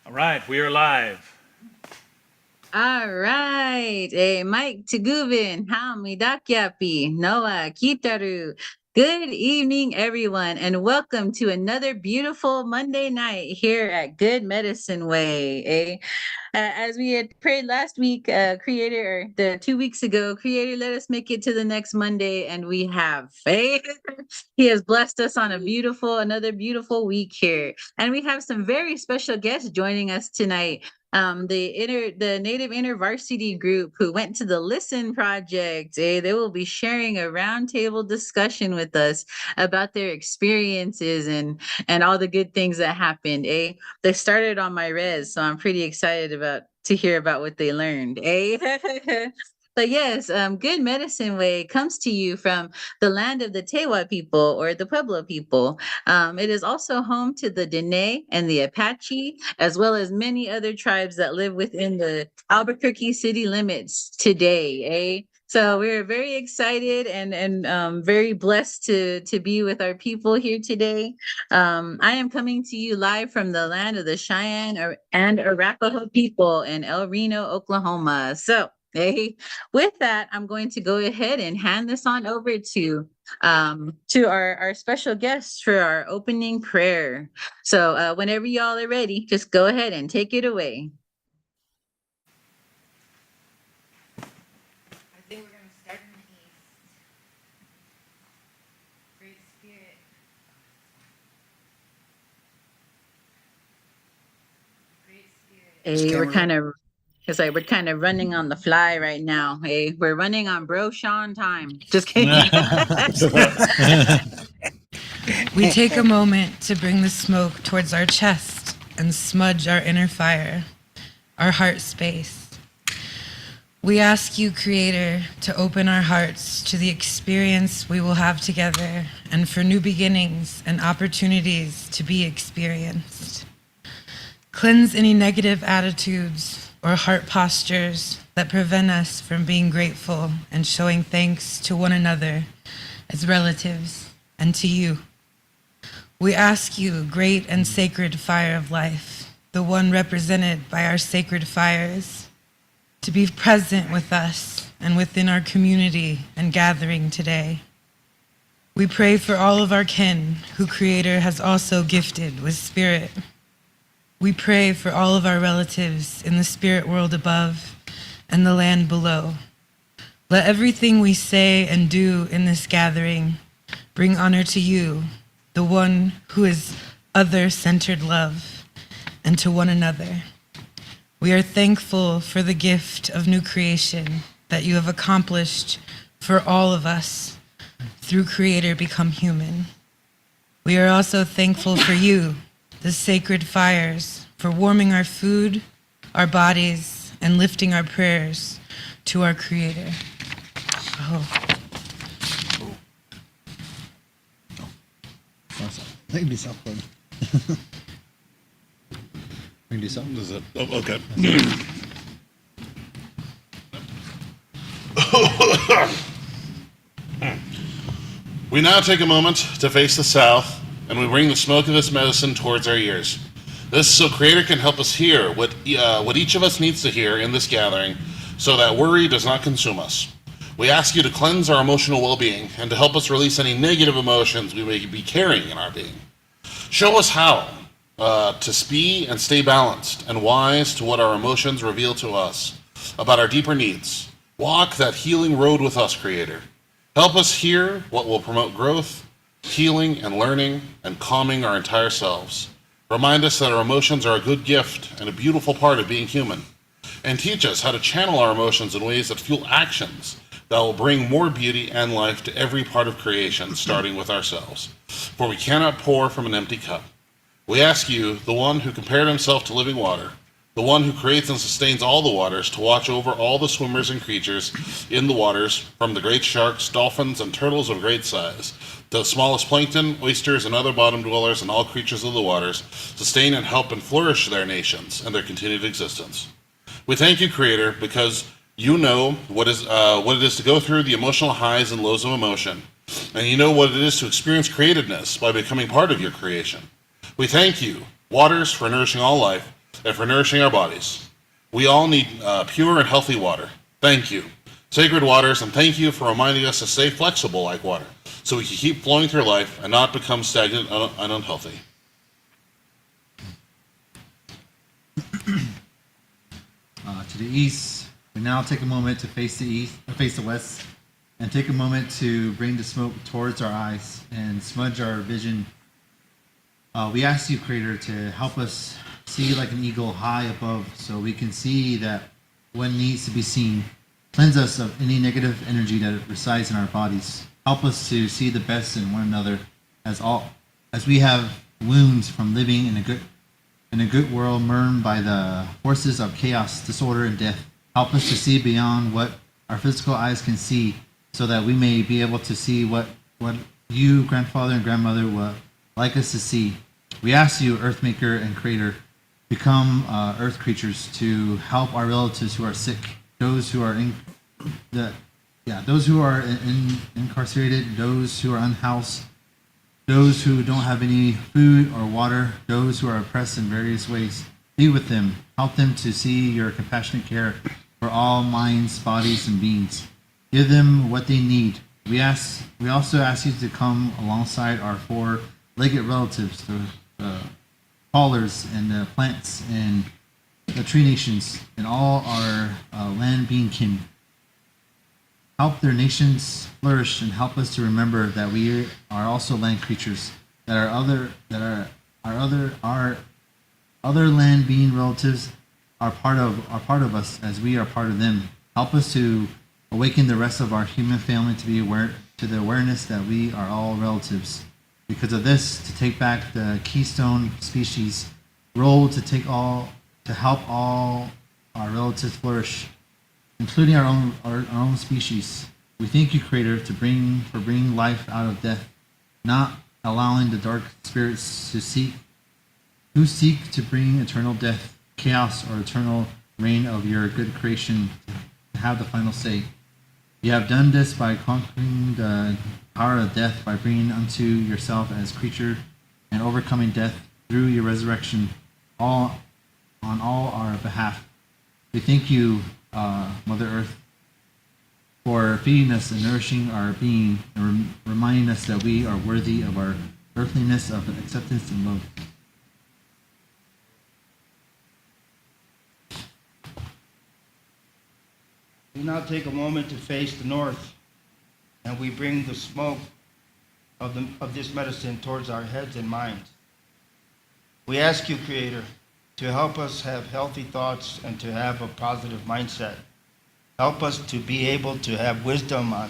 All right, we are live. All right. Mike Tagubin, Hami Dakyapi, Noah Kitaru. Good evening, everyone, and welcome to another beautiful Monday night here at Good Medicine Way. As we had prayed last week, Creator, or the 2 weeks ago, Creator, let us make it to the next Monday, and we have. He has blessed us on another beautiful week here, and we have some very special guests joining us tonight. The Native InterVarsity group who went to the LiSTeN project. They will be sharing a roundtable discussion with us about their experiences and all the good things that happened. They started on my res, so I'm pretty excited about to hear about what they learned. But yes, Good Medicine Way comes to you from the land of the Tewa people or the Pueblo people. It is also home to the Dene and the Apache, as well as many other tribes that live within the Albuquerque city limits today. So we're very excited and very blessed to be with our people here today. I am coming to you live from the land of the and Arapaho people in El Reno, Oklahoma. So, with that, I'm going to go ahead and hand this on over to our special guest for our opening prayer. So, whenever y'all are ready, just go ahead and take it away. I think we're going to start in the east. Great Spirit. Great Spirit. Is We're camera kind of it's like we're kind of running on the fly right now. We're running on Bro Sean time. Just kidding. We take a moment to bring the smoke towards our chest and smudge our inner fire, our heart space. We ask you, Creator, to open our hearts to the experience we will have together and for new beginnings and opportunities to be experienced. Cleanse any negative attitudes or heart postures that prevent us from being grateful and showing thanks to one another as relatives and to you. We ask you, great and sacred fire of life, the one represented by our sacred fires, to be present with us and within our community and gathering today. We pray for all of our kin who Creator has also gifted with spirit. We pray for all of our relatives in the spirit world above and the land below. Let everything we say and do in this gathering bring honor to you, the one who is other-centered love, and to one another. We are thankful for the gift of new creation that you have accomplished for all of us through Creator Become Human. We are also thankful for you, the sacred fires, for warming our food, our bodies, and lifting our prayers to our Creator. Oh. Maybe something. We can do something. Is it? Oh, okay. We now take a moment to face the south, and we bring the smoke of this medicine towards our ears. This so Creator can help us hear what each of us needs to hear in this gathering, so that worry does not consume us. We ask you to cleanse our emotional well-being and to help us release any negative emotions we may be carrying in our being. Show us how to be and stay balanced and wise to what our emotions reveal to us about our deeper needs. Walk that healing road with us, Creator. Help us hear what will promote growth, healing, and learning, and calming our entire selves. Remind us that our emotions are a good gift and a beautiful part of being human. And teach us how to channel our emotions in ways that fuel actions that will bring more beauty and life to every part of creation, starting with ourselves. For we cannot pour from an empty cup. We ask you, the one who compared himself to living water, the one who creates and sustains all the waters, to watch over all the swimmers and creatures in the waters, from the great sharks, dolphins, and turtles of great size, to the smallest plankton, oysters, and other bottom dwellers, and all creatures of the waters, sustain and help and flourish their nations and their continued existence. We thank you, Creator, because you know what it is to go through the emotional highs and lows of emotion, and you know what it is to experience createdness by becoming part of your creation. We thank you, waters, for nourishing all life, and for nourishing our bodies. We all need pure and healthy water. Thank you, sacred waters, and thank you for reminding us to stay flexible like water, so we can keep flowing through life and not become stagnant and unhealthy. To the east, we now take a moment to face the west, and take a moment to bring the smoke towards our eyes and smudge our vision. We ask you, Creator, to help us see like an eagle high above, so we can see that what needs to be seen. Cleanse us of any negative energy that resides in our bodies. Help us to see the best in one another, as we have wounds from living in a good world marred by the forces of chaos, disorder, and death. Help us to see beyond what our physical eyes can see, so that we may be able to see what you, grandfather and grandmother, would like us to see. We ask you, Earth Maker and Creator, become Earth creatures to help our relatives who are sick, those who are incarcerated, those who are unhoused, those who don't have any food or water, those who are oppressed in various ways. Be with them. Help them to see your compassionate care for all minds, bodies, and beings. Give them what they need. We also ask you to come alongside our four-legged relatives, the crawlers and the plants and the tree nations, and all our land being kin. Help their nations flourish, and help us to remember that we are also land creatures, that our other land being relatives are part of us as we are part of them. Help us to awaken the rest of our human family to be aware to the awareness that we are all relatives. Because of this, to take back the keystone species role to help all our relatives flourish, including our own species. We thank you, Creator, for bringing life out of death, not allowing the dark spirits who seek to bring eternal death, chaos, or eternal reign of your good creation to have the final say. You have done this by conquering the power of death, by bringing unto yourself as creature and overcoming death through your resurrection on all our behalf. We thank you, Mother Earth, for feeding us and nourishing our being, and reminding us that we are worthy of our earthliness of acceptance and love. We now take a moment to face the north, and we bring the smoke of this medicine towards our heads and minds. We ask you, Creator, to help us have healthy thoughts and to have a positive mindset. Help us to be able to have wisdom on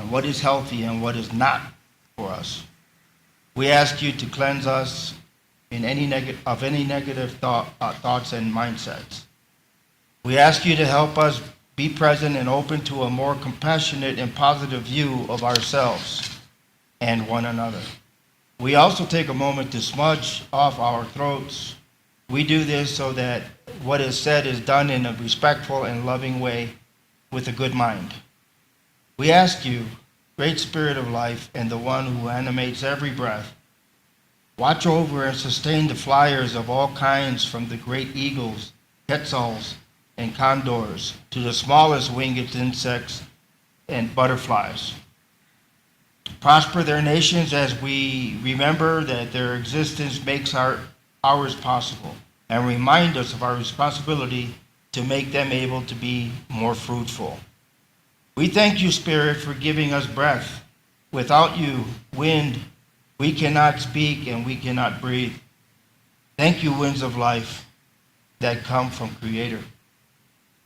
what is healthy and what is not for us. We ask you to cleanse us of any negative thoughts and mindsets. We ask you to help us be present and open to a more compassionate and positive view of ourselves and one another. We also take a moment to smudge off our throats. We do this so that what is said is done in a respectful and loving way with a good mind. We ask you, Great Spirit of Life and the one who animates every breath, watch over and sustain the flyers of all kinds, from the great eagles, quetzals, and condors to the smallest winged insects and butterflies. Prosper their nations as we remember that their existence makes ours possible, and remind us of our responsibility to make them able to be more fruitful. We thank you, Spirit, for giving us breath. Without you, wind, we cannot speak and we cannot breathe. Thank you, winds of life that come from Creator.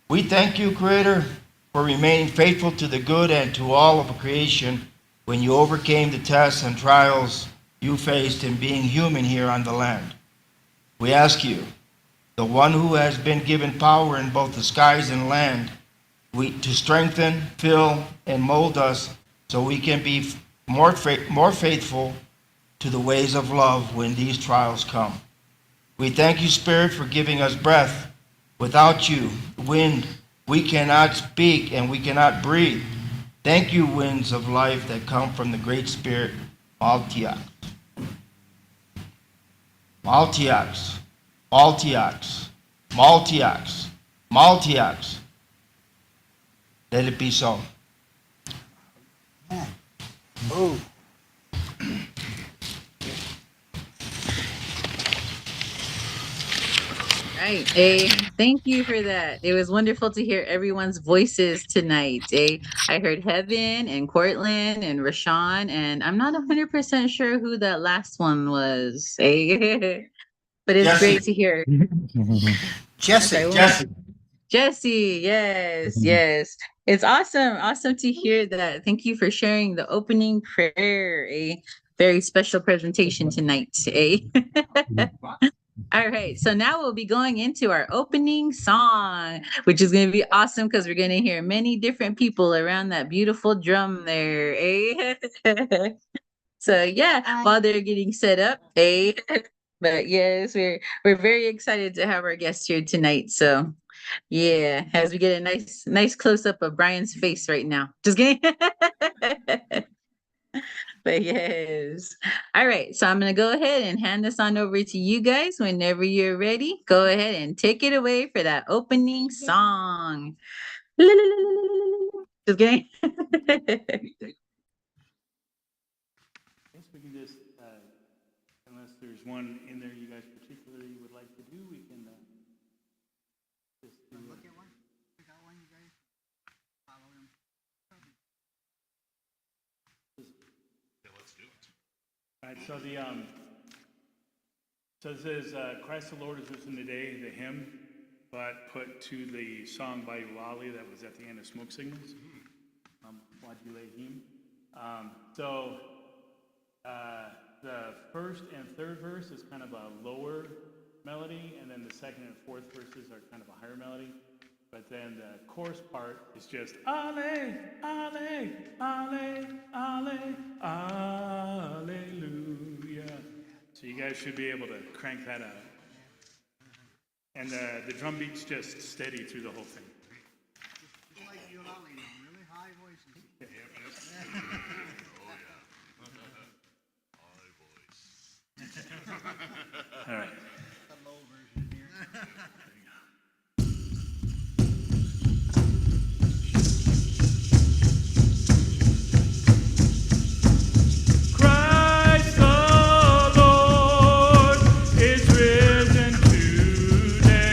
We thank you, Creator, for remaining faithful to the good and to all of creation when you overcame the tests and trials you faced in being human here on the land. We ask you, the one who has been given power in both the skies and land, to strengthen, fill, and mold us so we can be more faithful to the ways of love when these trials come. We thank you, Spirit, for giving us breath. Without you, wind, we cannot speak and we cannot breathe. Thank you, winds of life that come from the Great Spirit, Maltiaks. Maltiaks, Maltiaks, Multi-acts. Multi-acts. Let it be so. Oh. Right. Thank you for that. It was wonderful to hear everyone's voices tonight. I heard Heaven and Cortland and Rashawn, and I'm not 100% sure who that last one was. But it's Jesse. great to hear. Jesse. Okay, Jesse. Jesse, yes, yes. It's awesome to hear that. Thank you for sharing the opening prayer. A very special presentation tonight. All right, so now we'll be going into our opening song, which is going to be awesome because we're going to hear many different people around that beautiful drum there. So yeah, while they're getting set up, but yes, we're very excited to have our guest here tonight. So yeah, as we get a nice close up of Brian's face right now. Just kidding. But yes. All right. So I'm going to go ahead and hand this on over to you guys whenever you're ready. Go ahead and take it away for that opening song. Just kidding. Yes, we can just, unless there's one in there you guys particularly would like to do, we can just do it. Yeah, let's do it. All right, so so this is Christ the Lord is risen today, the hymn, but put to the song by Wally that was at the end of Smoke Signals, Wadi Him. So the first and third verse is kind of a lower melody, and then the second and fourth verses are kind of a higher melody. But then the chorus part is just Ale, Ale, Ale, Ale, Alleluia. So you guys should be able to crank that out. And the drum beat's just steady through the whole thing. Like Yolali, really high voices. All right. The low version here. Christ the Lord is risen today.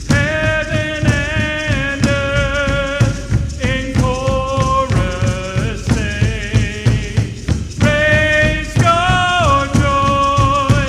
Heaven and earth in chorus say, praise your joy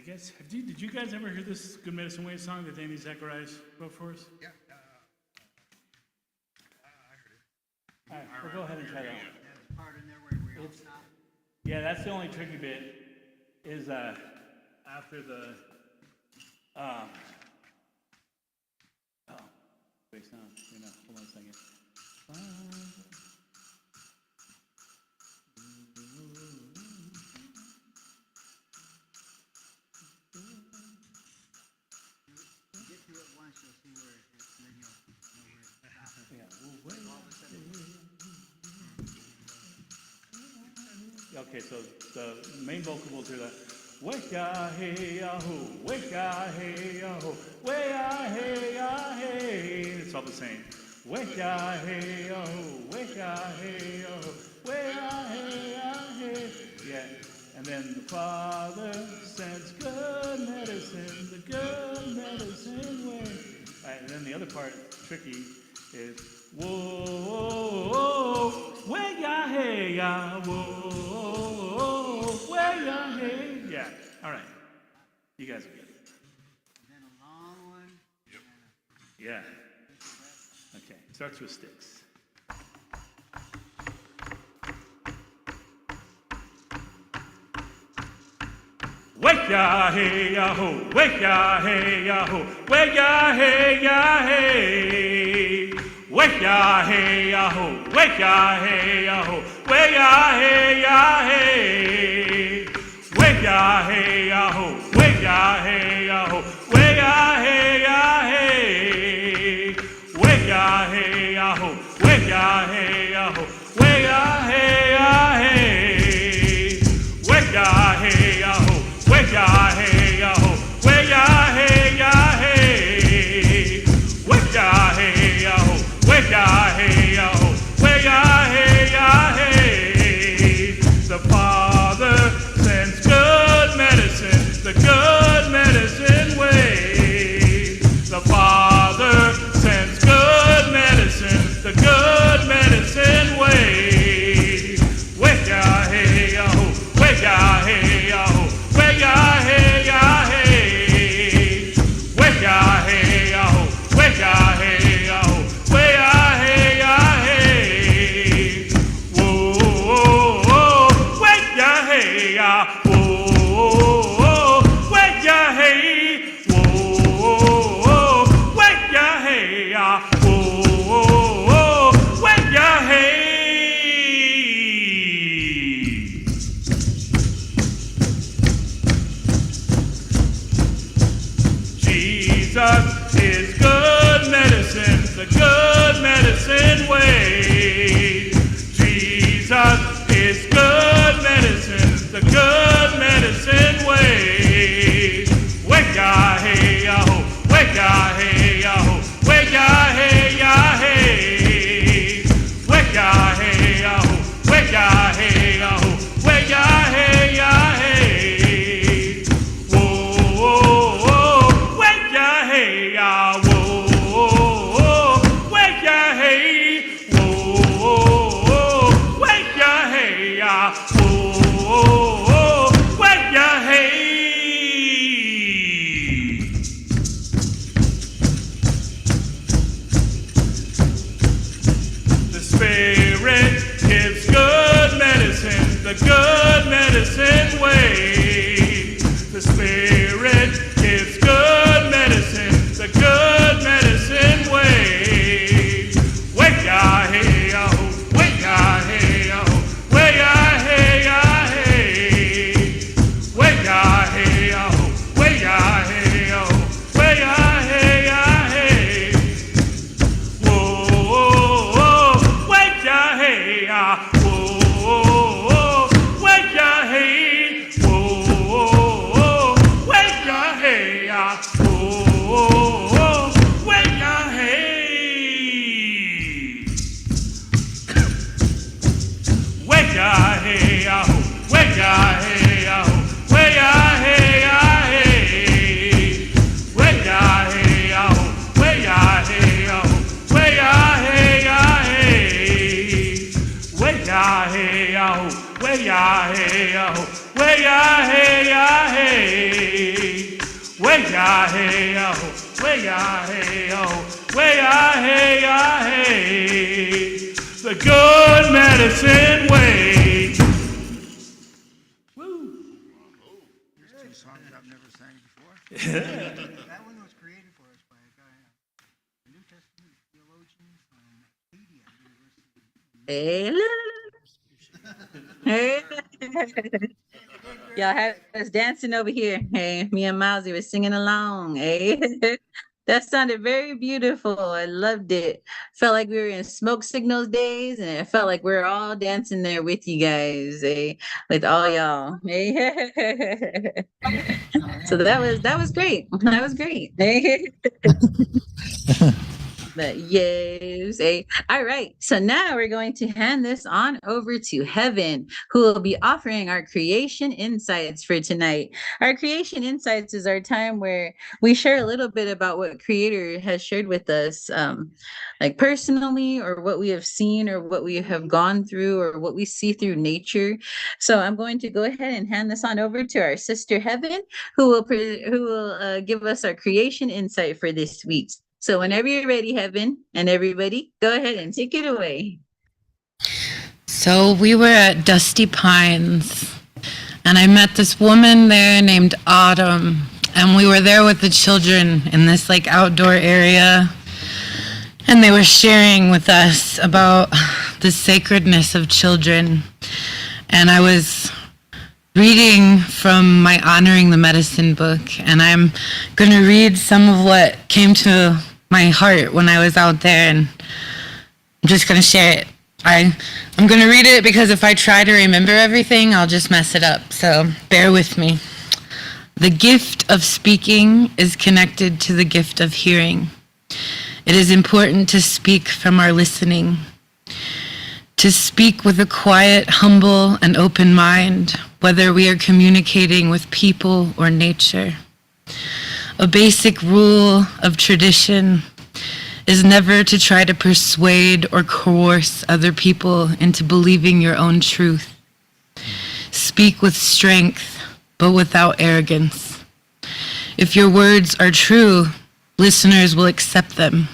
guess, did you guys ever hear this Good Medicine Way song that Danny Zacharias wrote for us? Yeah, All right, we'll go ahead and try that one. there's part in there where we all stop. Yeah, that's the only tricky bit, is after the, oh, wait, no, hold on a second. Get to it once, you'll see where it is, and then you'll know where it's stopped. Okay, so the main vocals are the weka hey yahoo, weka hey yahoo, weka hey ya hey. It's all the same. Weka hey yahoo, weka hey yahoo, weka hey ya hey. Yeah, and then the Father sends good medicine, the good medicine way. All right, and then the other part, tricky, is whoa, way ya hey ya, whoa, way ya hey. Yeah, all right. You guys will get it. Then a long one. Yeah. Okay, starts with sticks. Wake ya hey ya ho, wake ya hey ya ho, wake ya hey ya hey. Wake ya hey ya ho, wake ya hey ya ho, wake ya hey ya hey. Wake ya hey ya ho, wake ya hey ya ho, wake ya hey ya hey. Wake ya hey ya ho, wake ya hey ya ho, wake ya hey ya hey. Wake ya hey ya ho, wake ya hey ya ho, wake ya hey ya hey. Wake ya hey ya ho, wake ya hey ya ho, wake ya hey ya hey. The Father sends good medicine, the good medicine way. The Father sends good medicine, the good medicine way. Wake ya hey ya ho, wake ya hey ya ho, wake ya hey ya hey. Wake ya hey ya ho, wake ya hey ya ho, wake ya hey ya hey. Whoa, wake ya hey ya, whoa, wake ya hey. Whoa, wake ya hey ya, whoa, wake ya hey. Jesus is good medicine, the good medicine way. Jesus is good medicine, the good medicine way. Wake ya hey ya ho, wake ya hey ya ho, wake ya hey ya hey. Wake ya hey ya ho, wake ya hey ya ho, wake ya hey ya hey. Whoa, wake ya hey ya, whoa, wake ya hey. Whoa, wake ya hey ya, whoa, wake ya hey. The Spirit gives good medicine, the good medicine way. The Spirit gives good medicine, the good medicine way. Wake ya hey ya ho, wake ya hey ya ho, wake ya hey ya hey. Wake ya hey ya ho, wake ya hey ya ho, wake ya hey ya hey. Whoa, wake ya hey ya, whoa, wake ya hey. Whoa, wake ya hey ya, whoa, wake ya hey. Wake ya hey ya ho, wake ya hey ya ho, wake ya hey ya hey. Wake ya hey ya ho, wake ya hey ya ho, wake ya hey ya hey. Wake ya hey ya ho, wake ya hey ya ho, wake ya hey ya hey. way-ya, hey-ya, ho, way-ya, hey-ya, ho, way-ya, hey-ya, hey. The good medicine way. Woo. There's two songs I've never sang before. That one was created for us by a guy, a New Testament theologian from Acadia University. Hey. Y'all had us dancing over here. Hey, me and Milesy were singing along. Hey, that sounded very beautiful. I loved it. Felt like we were in Smoke Signals days, and it felt like we were all dancing there with you guys. Hey, with all y'all. Hey. So that was great. That was great. Hey. But yes. All right. So now we're going to hand this on over to Heaven, who will be offering our creation insights for tonight. Our creation insights is our time where we share a little bit about what Creator has shared with us, like personally, or what we have seen, or what we have gone through, or what we see through nature. So I'm going to go ahead and hand this on over to our sister Heaven, who will give us our creation insight for this week. So whenever you're ready, Heaven, and everybody, go ahead and take it away. So we were at Dusty Pines, and I met this woman there named Autumn, and we were there with the children in this like outdoor area, and they were sharing with us about the sacredness of children. And I was reading from my Honoring the Medicine book, and I'm going to read some of what came to my heart when I was out there, and I'm just going to share it. I'm going to read it because if I try to remember everything, I'll just mess it up, so bear with me. The gift of speaking is connected to the gift of hearing. It is important to speak from our listening, to speak with a quiet, humble, and open mind, whether we are communicating with people or nature. A basic rule of tradition is never to try to persuade or coerce other people into believing your own truth. Speak with strength, but without arrogance. If your words are true, listeners will accept them.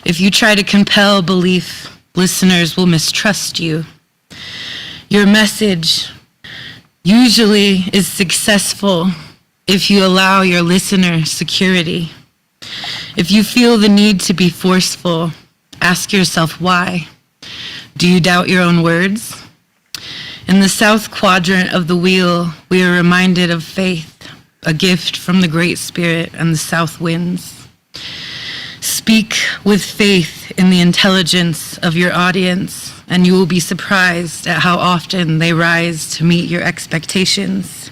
If you try to compel belief, listeners will mistrust you. Your message usually is successful if you allow your listener security. If you feel the need to be forceful, ask yourself why. Do you doubt your own words? In the south quadrant of the wheel, we are reminded of faith, a gift from the Great Spirit and the south winds. Speak with faith in the intelligence of your audience, and you will be surprised at how often they rise to meet your expectations.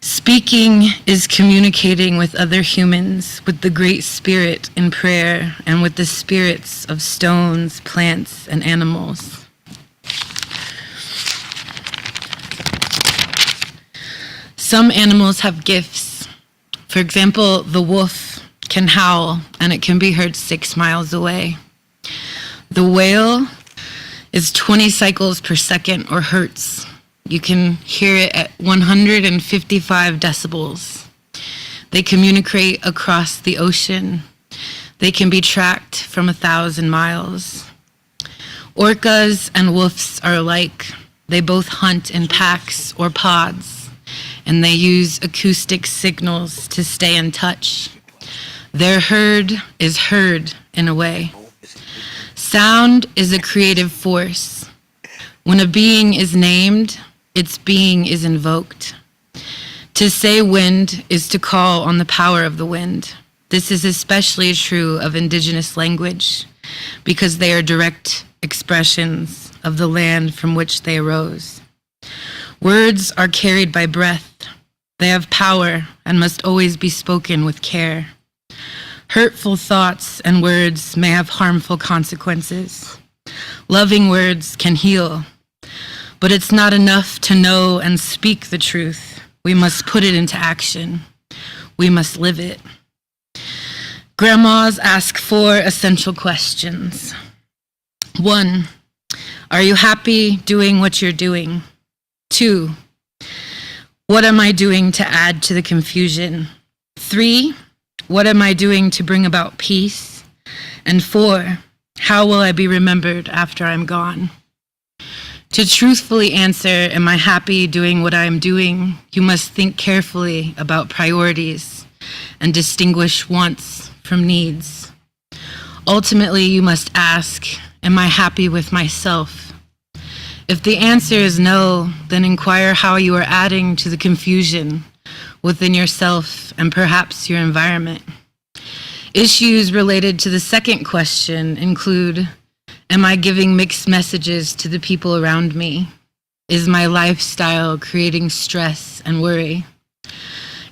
Speaking is communicating with other humans, with the Great Spirit in prayer, and with the spirits of stones, plants, and animals. Some animals have gifts. For example, the wolf can howl, and it can be heard 6 miles away. The whale is 20 cycles per second, or hertz. You can hear it at 155 decibels. They communicate across the ocean. They can be tracked from 1,000 miles. Orcas and wolves are alike. They both hunt in packs or pods, and they use acoustic signals to stay in touch. Their herd is heard in a way. Sound is a creative force. When a being is named, its being is invoked. To say wind is to call on the power of the wind. This is especially true of indigenous language because they are direct expressions of the land from which they arose. Words are carried by breath. They have power and must always be spoken with care. Hurtful thoughts and words may have harmful consequences. Loving words can heal. But it's not enough to know and speak the truth. We must put it into action. We must live it. Grandmas ask 4 essential questions. 1, are you happy doing what you're doing? 2, What am I doing to add to the confusion? 3, what am I doing to bring about peace? And 4, how will I be remembered after I'm gone? To truthfully answer, am I happy doing what I am doing? You must think carefully about priorities and distinguish wants from needs. Ultimately, you must ask, am I happy with myself? If the answer is no, then inquire how you are adding to the confusion within yourself and perhaps your environment. Issues related to the second question include, am I giving mixed messages to the people around me? Is my lifestyle creating stress and worry?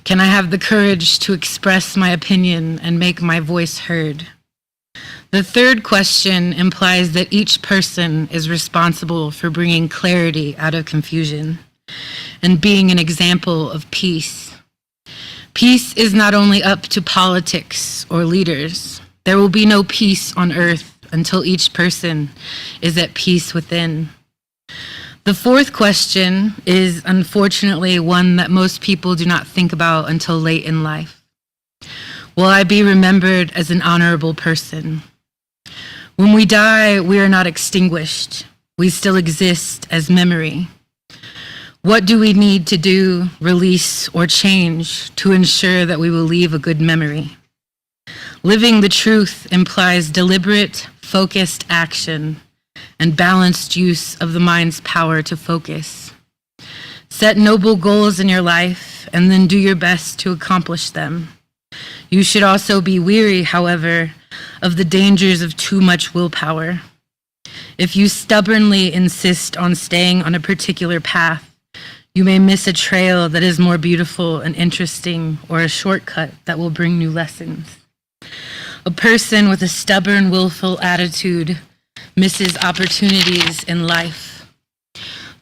Can I have the courage to express my opinion and make my voice heard? The third question implies that each person is responsible for bringing clarity out of confusion and being an example of peace. Peace is not only up to politics or leaders. There will be no peace on earth until each person is at peace within. The fourth question is unfortunately one that most people do not think about until late in life. Will I be remembered as an honorable person? When we die, we are not extinguished. We still exist as memory. What do we need to do, release, or change to ensure that we will leave a good memory? Living the truth implies deliberate, focused action and balanced use of the mind's power to focus. Set noble goals in your life and then do your best to accomplish them. You should also be weary, however, of the dangers of too much willpower. If you stubbornly insist on staying on a particular path, you may miss a trail that is more beautiful and interesting or a shortcut that will bring new lessons. A person with a stubborn, willful attitude misses opportunities in life.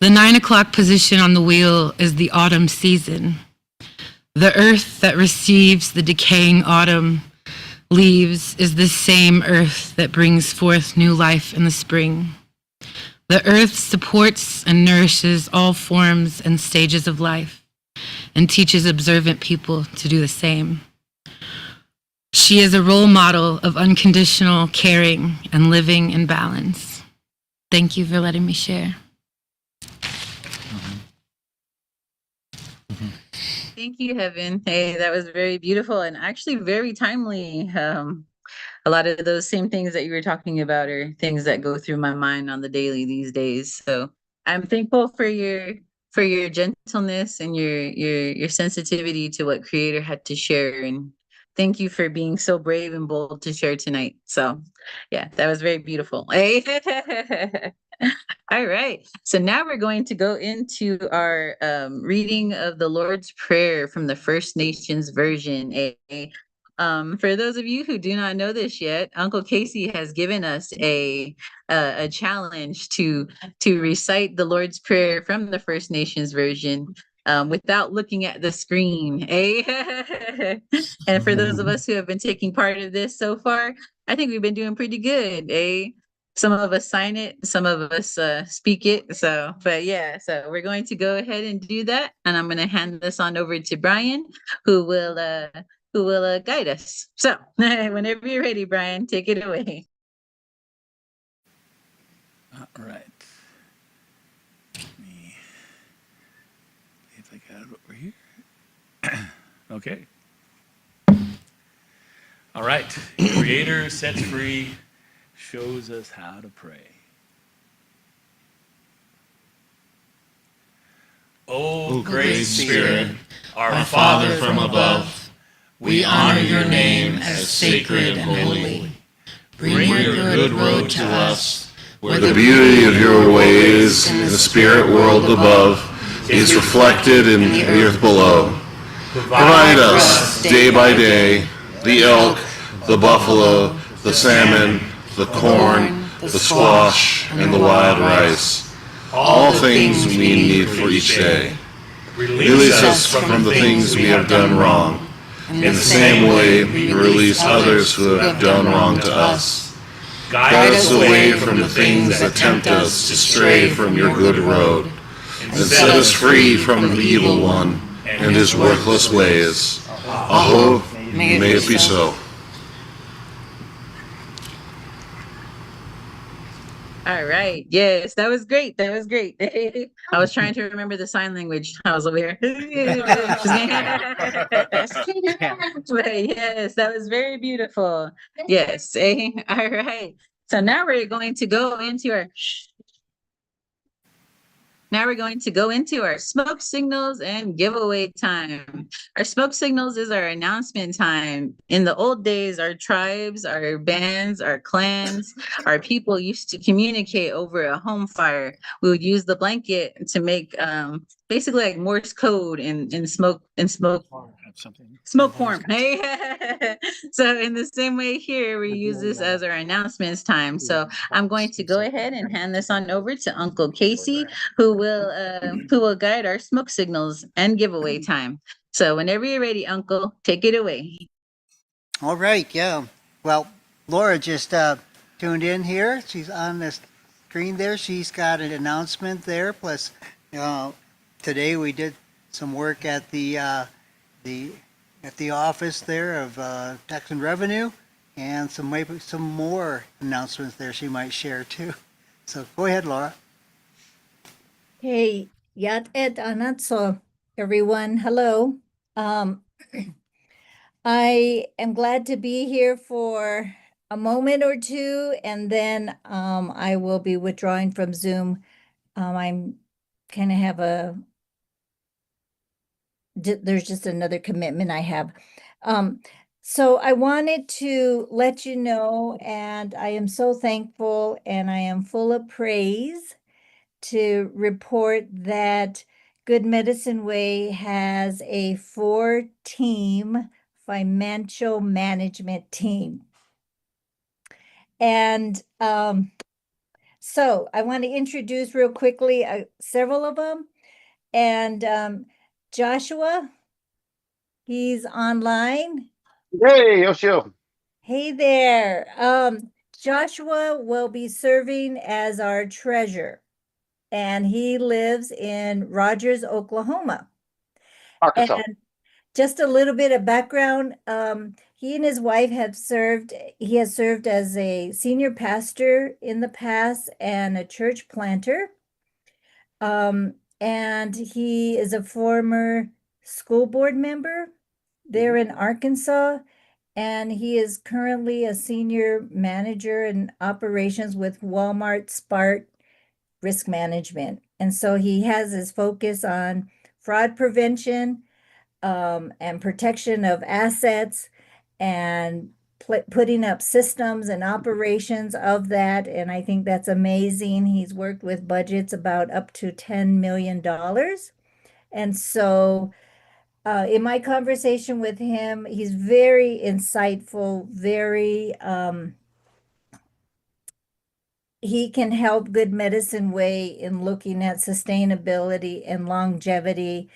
The 9 o'clock position on the wheel is the autumn season. The earth that receives the decaying autumn leaves is the same earth that brings forth new life in the spring. The earth supports and nourishes all forms and stages of life and teaches observant people to do the same. She is a role model of unconditional caring and living in balance. Thank you for letting me share. Thank you, Heaven. Hey, that was very beautiful and actually very timely. A lot of those same things that you were talking about are things that go through my mind on the daily these days. So I'm thankful for your gentleness and your sensitivity to what Creator had to share. And thank you for being so brave and bold to share tonight. So yeah, that was very beautiful. All right. So now we're going to go into our reading of the Lord's Prayer from the First Nations version. For those of you who do not know this yet, Uncle Casey has given us a challenge to recite the Lord's Prayer from the First Nations version without looking at the screen. And for those of us who have been taking part of this so far, I think we've been doing pretty good. Some of us sign it, some of us speak it. So, but yeah, so we're going to go ahead and do that, and I'm going to hand this on over to Brian, who will guide us. So, whenever you're ready, Brian, take it away. All right. Let me see if I got it over here. Okay. All right. Creator sets free, shows us how to pray. O great Spirit, our Father from above, we honor your name as sacred and holy. Bring your good road to us, where the beauty of your ways in the spirit world above is reflected in the earth below. Provide us day by day the elk, the buffalo, the salmon, the corn, the squash, and the wild rice, all things we need for each day. Release us from the things we have done wrong. In the same way, we release others who have done wrong to us. Guide us away from the things that tempt us to stray from your good road, and set us free from the evil one. and his worthless ways. Oh, may it be so. All right. Yes, that was great. That was great. I was trying to remember the sign language. I was over here. But yes, that was very beautiful. Yes. All right. So now we're going to go into our Now we're going to go into our smoke signals and giveaway time. Our smoke signals is our announcement time. In the old days, our tribes, our bands, our clans, our people used to communicate over a home fire. We would use the blanket to make basically like Morse code in smoke form. So in the same way here, we use this as our announcements time. So I'm going to go ahead and hand this on over to Uncle Casey, who will guide our smoke signals and giveaway time. So whenever you're ready, Uncle, take it away. All right, yeah. Well, Laura just tuned in here. She's on the screen there. She's got an announcement there. Plus, uh, today we did some work at the at the office there of Tax and Revenue, and maybe some more announcements there she might share too. So go ahead, Laura. Hey, Yat et Anatso, everyone. Hello. Um, I am glad to be here for a moment or two, and then I will be withdrawing from Zoom. I'm kind of have there's just another commitment I have. So I wanted to let you know, and I am so thankful and I am full of praise to report that Good Medicine Way has a 4-team financial management team. And so I want to introduce real quickly several of them. And Joshua, he's online. Hey, Yoshio. Hey there. Joshua will be serving as our treasurer, and he lives in Rogers, Oklahoma. Arkansas. And just a little bit of background, he and his wife he has served as a senior pastor in the past and a church planter. And he is a former school board member there in Arkansas, and he is currently a senior manager in operations with Walmart Spark Risk Management. And so he has his focus on fraud prevention, and protection of assets, and putting up systems and operations of that. And I think that's amazing. He's worked with budgets about up to $10 million. And so in my conversation with him, he's very insightful, he can help Good Medicine Way in looking at sustainability and longevity.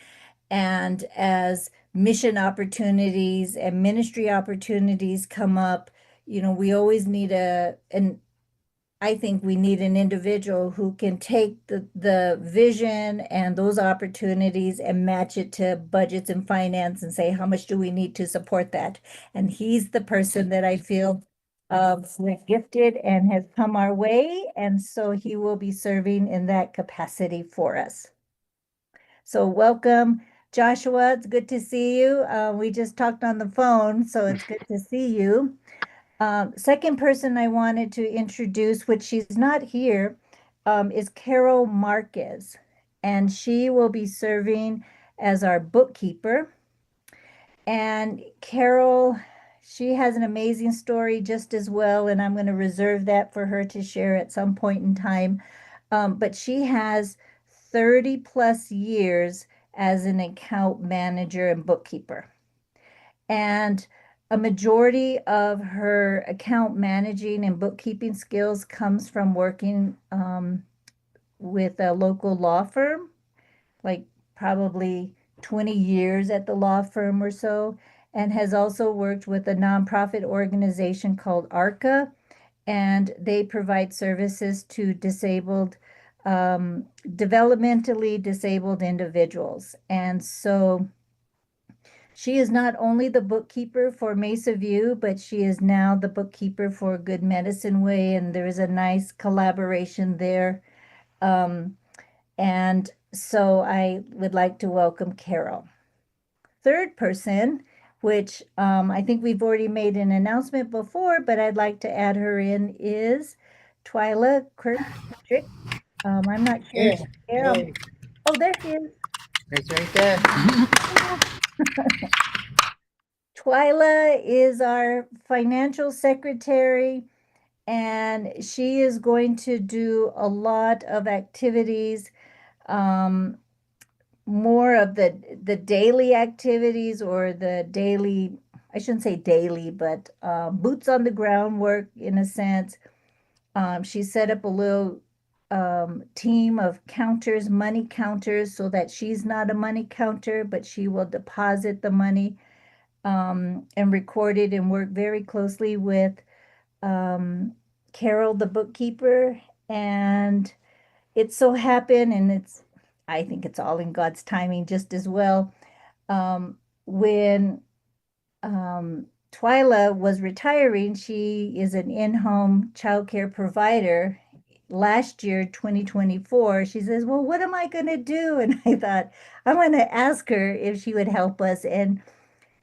And as mission opportunities and ministry opportunities come up, we always need I think we need an individual who can take the vision and those opportunities and match it to budgets and finance and say, how much do we need to support that? And he's the person that I feel gifted and has come our way. And so he will be serving in that capacity for us. So welcome, Joshua. It's good to see you. We just talked on the phone, so it's good to see you. Second person I wanted to introduce, which she's not here, is Carol Marquez, and she will be serving as our bookkeeper. And Carol, she has an amazing story just as well, and I'm going to reserve that for her to share at some point in time. But she has 30 plus years as an account manager and bookkeeper. And a majority of her account managing and bookkeeping skills comes from working with a local law firm, like probably 20 years at the law firm or so, and has also worked with a nonprofit organization called ARCA, and they provide services to developmentally disabled individuals. And so She is not only the bookkeeper for Mesa View, but she is now the bookkeeper for Good Medicine Way, and there is a nice collaboration there. And so I would like to welcome Carol. Third person, which I think we've already made an announcement before, but I'd like to add her in, is Twyla Kirkpatrick. I'm not sure. Hey, Carol. hey, Oh, there she is. it's right there. Twyla is our financial secretary, and she is going to do a lot of activities, um, more of the daily activities or the daily, I shouldn't say daily, but boots on the ground work in a sense. She set up a little team of counters, money counters, so that she's not a money counter, but she will deposit the money and record it and work very closely with um, Carol, the bookkeeper. And it so happened, and I think it's all in God's timing just as well. When Twyla was retiring, she is an in-home childcare provider. Last year, 2024, she says, well, what am I going to do? And I thought, I'm going to ask her if she would help us. And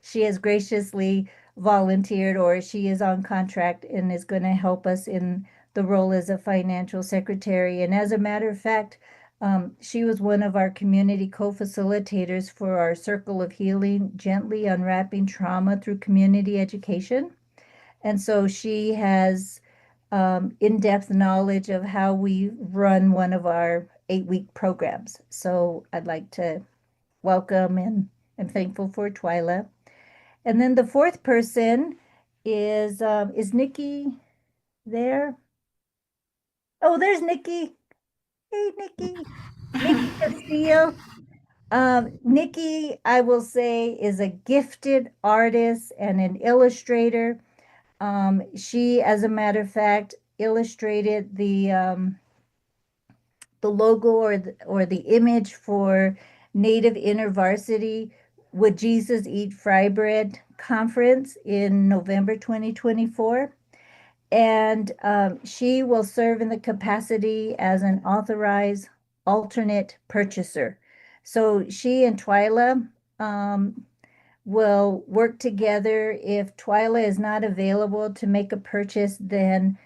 she has graciously volunteered, or she is on contract and is going to help us in the role as a financial secretary. And as a matter of fact, she was one of our community co-facilitators for our Circle of Healing, gently unwrapping trauma through community education. And so she has in-depth knowledge of how we run one of our 8-week programs. So I'd like to welcome, and I'm thankful for Twyla. And then the fourth person is Nikki there? Oh, there's Nikki. Hey, Nikki. Nikki Castillo. Nikki, I will say, is a gifted artist and an illustrator. She, as a matter of fact, illustrated the logo or the image for Native InterVarsity Would Jesus Eat Fry Bread conference in November 2024. And she will serve in the capacity as an authorized alternate purchaser. So she and Twyla will work together. If Twyla is not available to make a purchase, then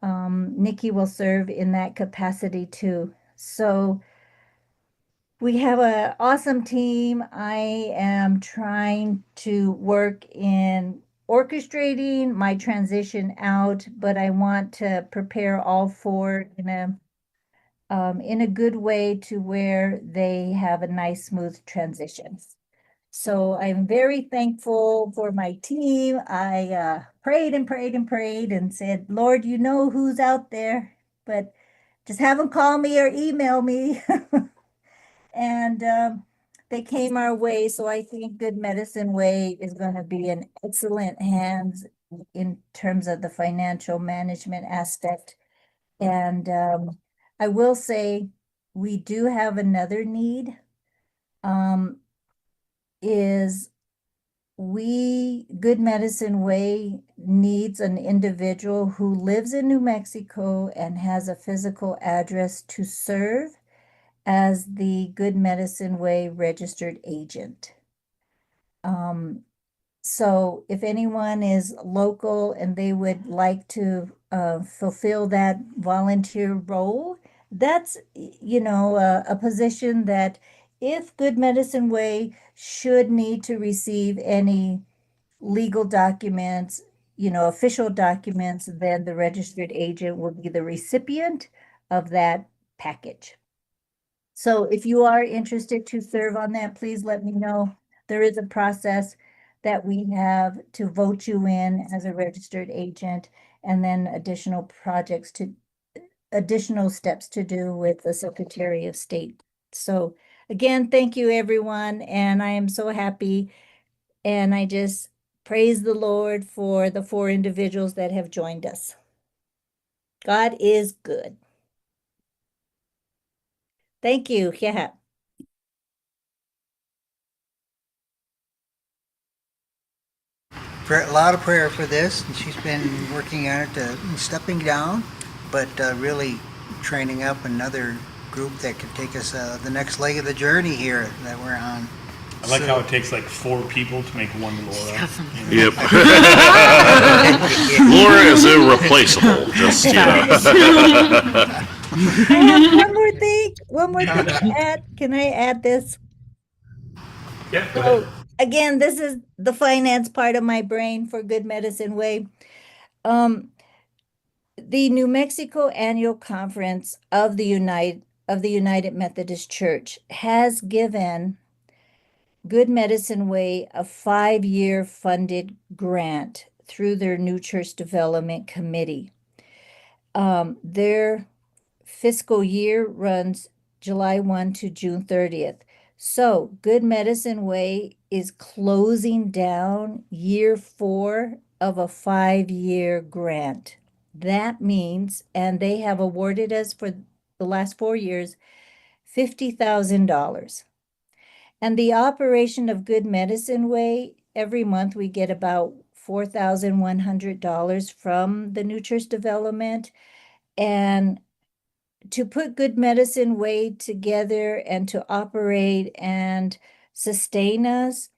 Nikki will serve in that capacity too. So we have an awesome team. I am trying to work in orchestrating my transition out, but I want to prepare all four in a good way to where they have a nice, smooth transition. So I'm very thankful for my team. I prayed and prayed and prayed and said, Lord, you know who's out there, but just have them call me or email me. And they came our way. So I think Good Medicine Way is going to be in excellent hands in terms of the financial management aspect. And I will say we do have another need, is Good Medicine Way needs an individual who lives in New Mexico and has a physical address to serve as the Good Medicine Way registered agent. So if anyone is local and they would like to fulfill that volunteer role, that's, a position that if Good Medicine Way should need to receive any legal documents, official documents, then the registered agent will be the recipient of that package. So if you are interested to serve on that, please let me know. There is a process that we have to vote you in as a registered agent, and then additional steps to do with the Secretary of State. So again, thank you everyone, and I am so happy, and I just praise the Lord for the 4 individuals that have joined us. God is good. Thank you. Yeah. a lot of prayer for this, and she's been working on it, stepping down, but really training up another group that could take us the next leg of the journey here that we're on. I like how it takes like 4 people to make one Laura. Yep. Laura is irreplaceable. Just I have one more thing. One more thing to add. Can I add this? Yeah, go So ahead. again, this is the finance part of my brain for Good Medicine Way. The New Mexico Annual Conference of the United Methodist Church has given Good Medicine Way a 5-year funded grant through their New Church Development Committee. Their fiscal year runs July 1 to June 30th. So Good Medicine Way is closing down year 4 of a 5-year grant. That means, and they have awarded us for the last 4 years, $50,000. And the operation of Good Medicine Way, every month we get about $4,100 from the New Church Development. And to put Good Medicine Way together and to operate and sustain us,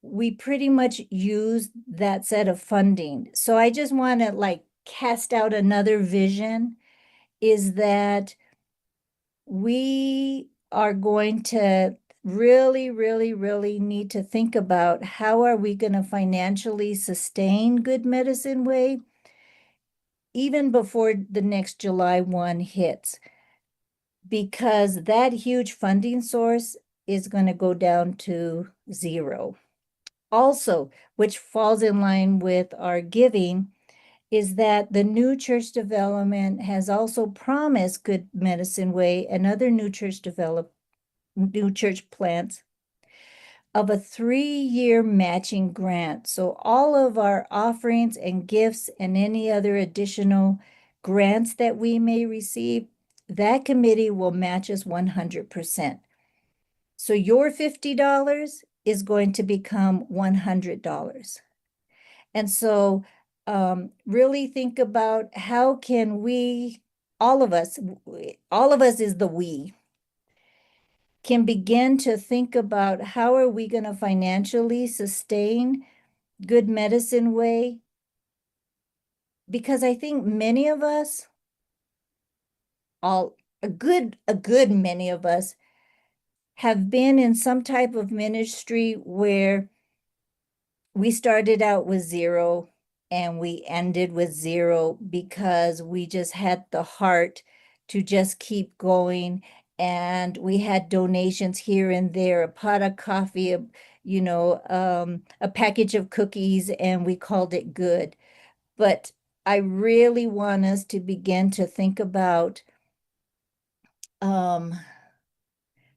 we pretty much use that set of funding. So I just want to like cast out another vision, is that we are going to really, really, really need to think about how are we going to financially sustain Good Medicine Way even before the next July 1 hits, because that huge funding source is going to go down to zero. Also, which falls in line with our giving, is that the New Church Development has also promised Good Medicine Way and other new church plants of a 3-year matching grant. So all of our offerings and gifts and any other additional grants that we may receive, that committee will match us 100%. So your $50 is going to become $100. And so really think about how can we, all of us is the we, can begin to think about how are we going to financially sustain Good Medicine Way? Because I think many of us, a good many of us, have been in some type of ministry where we started out with zero and we ended with zero because we just had the heart to just keep going. And we had donations here and there, a pot of coffee, a package of cookies, and we called it good. But I really want us to begin to think about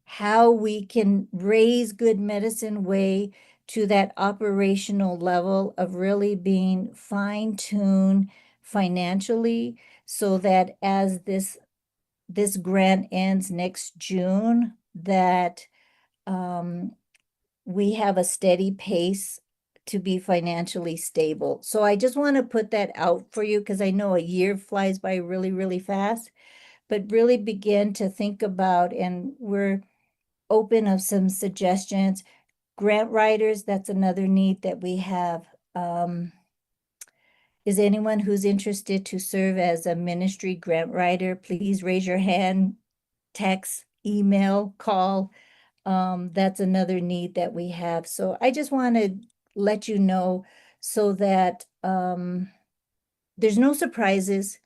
how we can raise Good Medicine Way to that operational level of really being fine-tuned financially, so that as this grant ends next June, that we have a steady pace to be financially stable. So I just want to put that out for you, because I know a year flies by really, really fast, but really begin to think about, and we're open of some suggestions. Grant writers, that's another need that we have. Is anyone who's interested to serve as a ministry grant writer, please raise your hand, text, email, call. That's another need that we have. So I just want to let you know so that there's no surprises,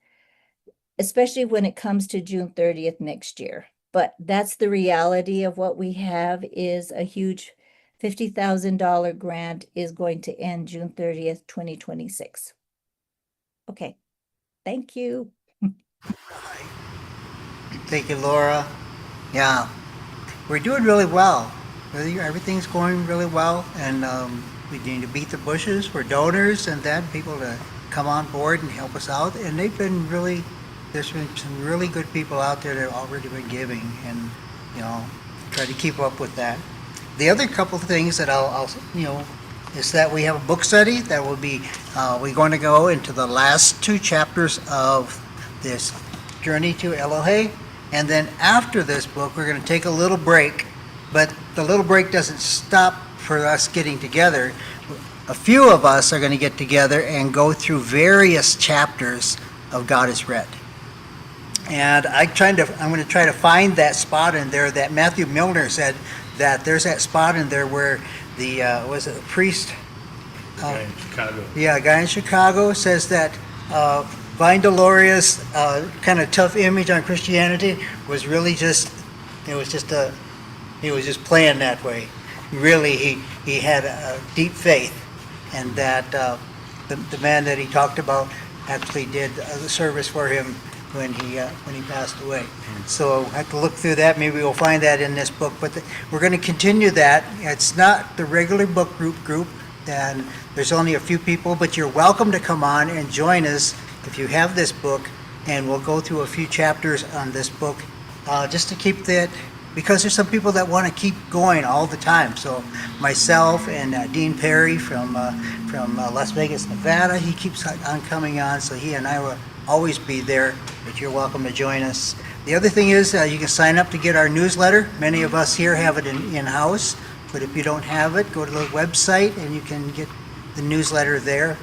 especially when it comes to June 30th next year. But that's the reality of what we have, is a huge $50,000 grant is going to end June 30th, 2026. Okay, thank you. Thank you, Laura. Yeah, we're doing really well. Really, everything's going really well, and we need to beat the bushes for donors and then people to come on board and help us out. And they've been really, there's been some really good people out there that have already been giving, and try to keep up with that. The other couple of things that I'll is that we have a book study that will be, we're going to go into the last 2 chapters of this Journey to Elohe. And then after this book, we're going to take a little break, but the little break doesn't stop for us getting together. A few of us are going to get together and go through various chapters of God is Read. And I'm going to try to find that spot in there that Matthew Milner said that there's that spot in there where the, was it a priest? Okay, in Chicago. Yeah, a guy in Chicago says that Vine Deloria's kind of tough image on Christianity was really just, he was just playing that way. Really, he had a deep faith, and that the man that he talked about actually did the service for him when he passed away. So I have to look through that. Maybe we'll find that in this book. But we're going to continue that. It's not the regular book group, and there's only a few people, but you're welcome to come on and join us if you have this book, and we'll go through a few chapters on this book just to keep that, because there's some people that want to keep going all the time. So myself and Dean Perry from Las Vegas, Nevada, he keeps on coming on, so he and I will always be there, but you're welcome to join us. The other thing is you can sign up to get our newsletter. Many of us here have it in-house, but if you don't have it, go to the website and you can get the newsletter there.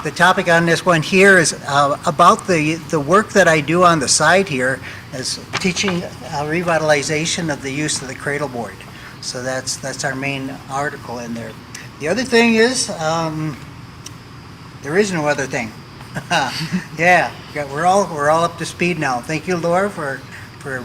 The topic on this one here is about the work that I do on the side here as teaching revitalization of the use of the cradle board. So that's our main article in there. The other thing is, there is no other thing. Yeah, we're all up to speed now. Thank you, Laura, for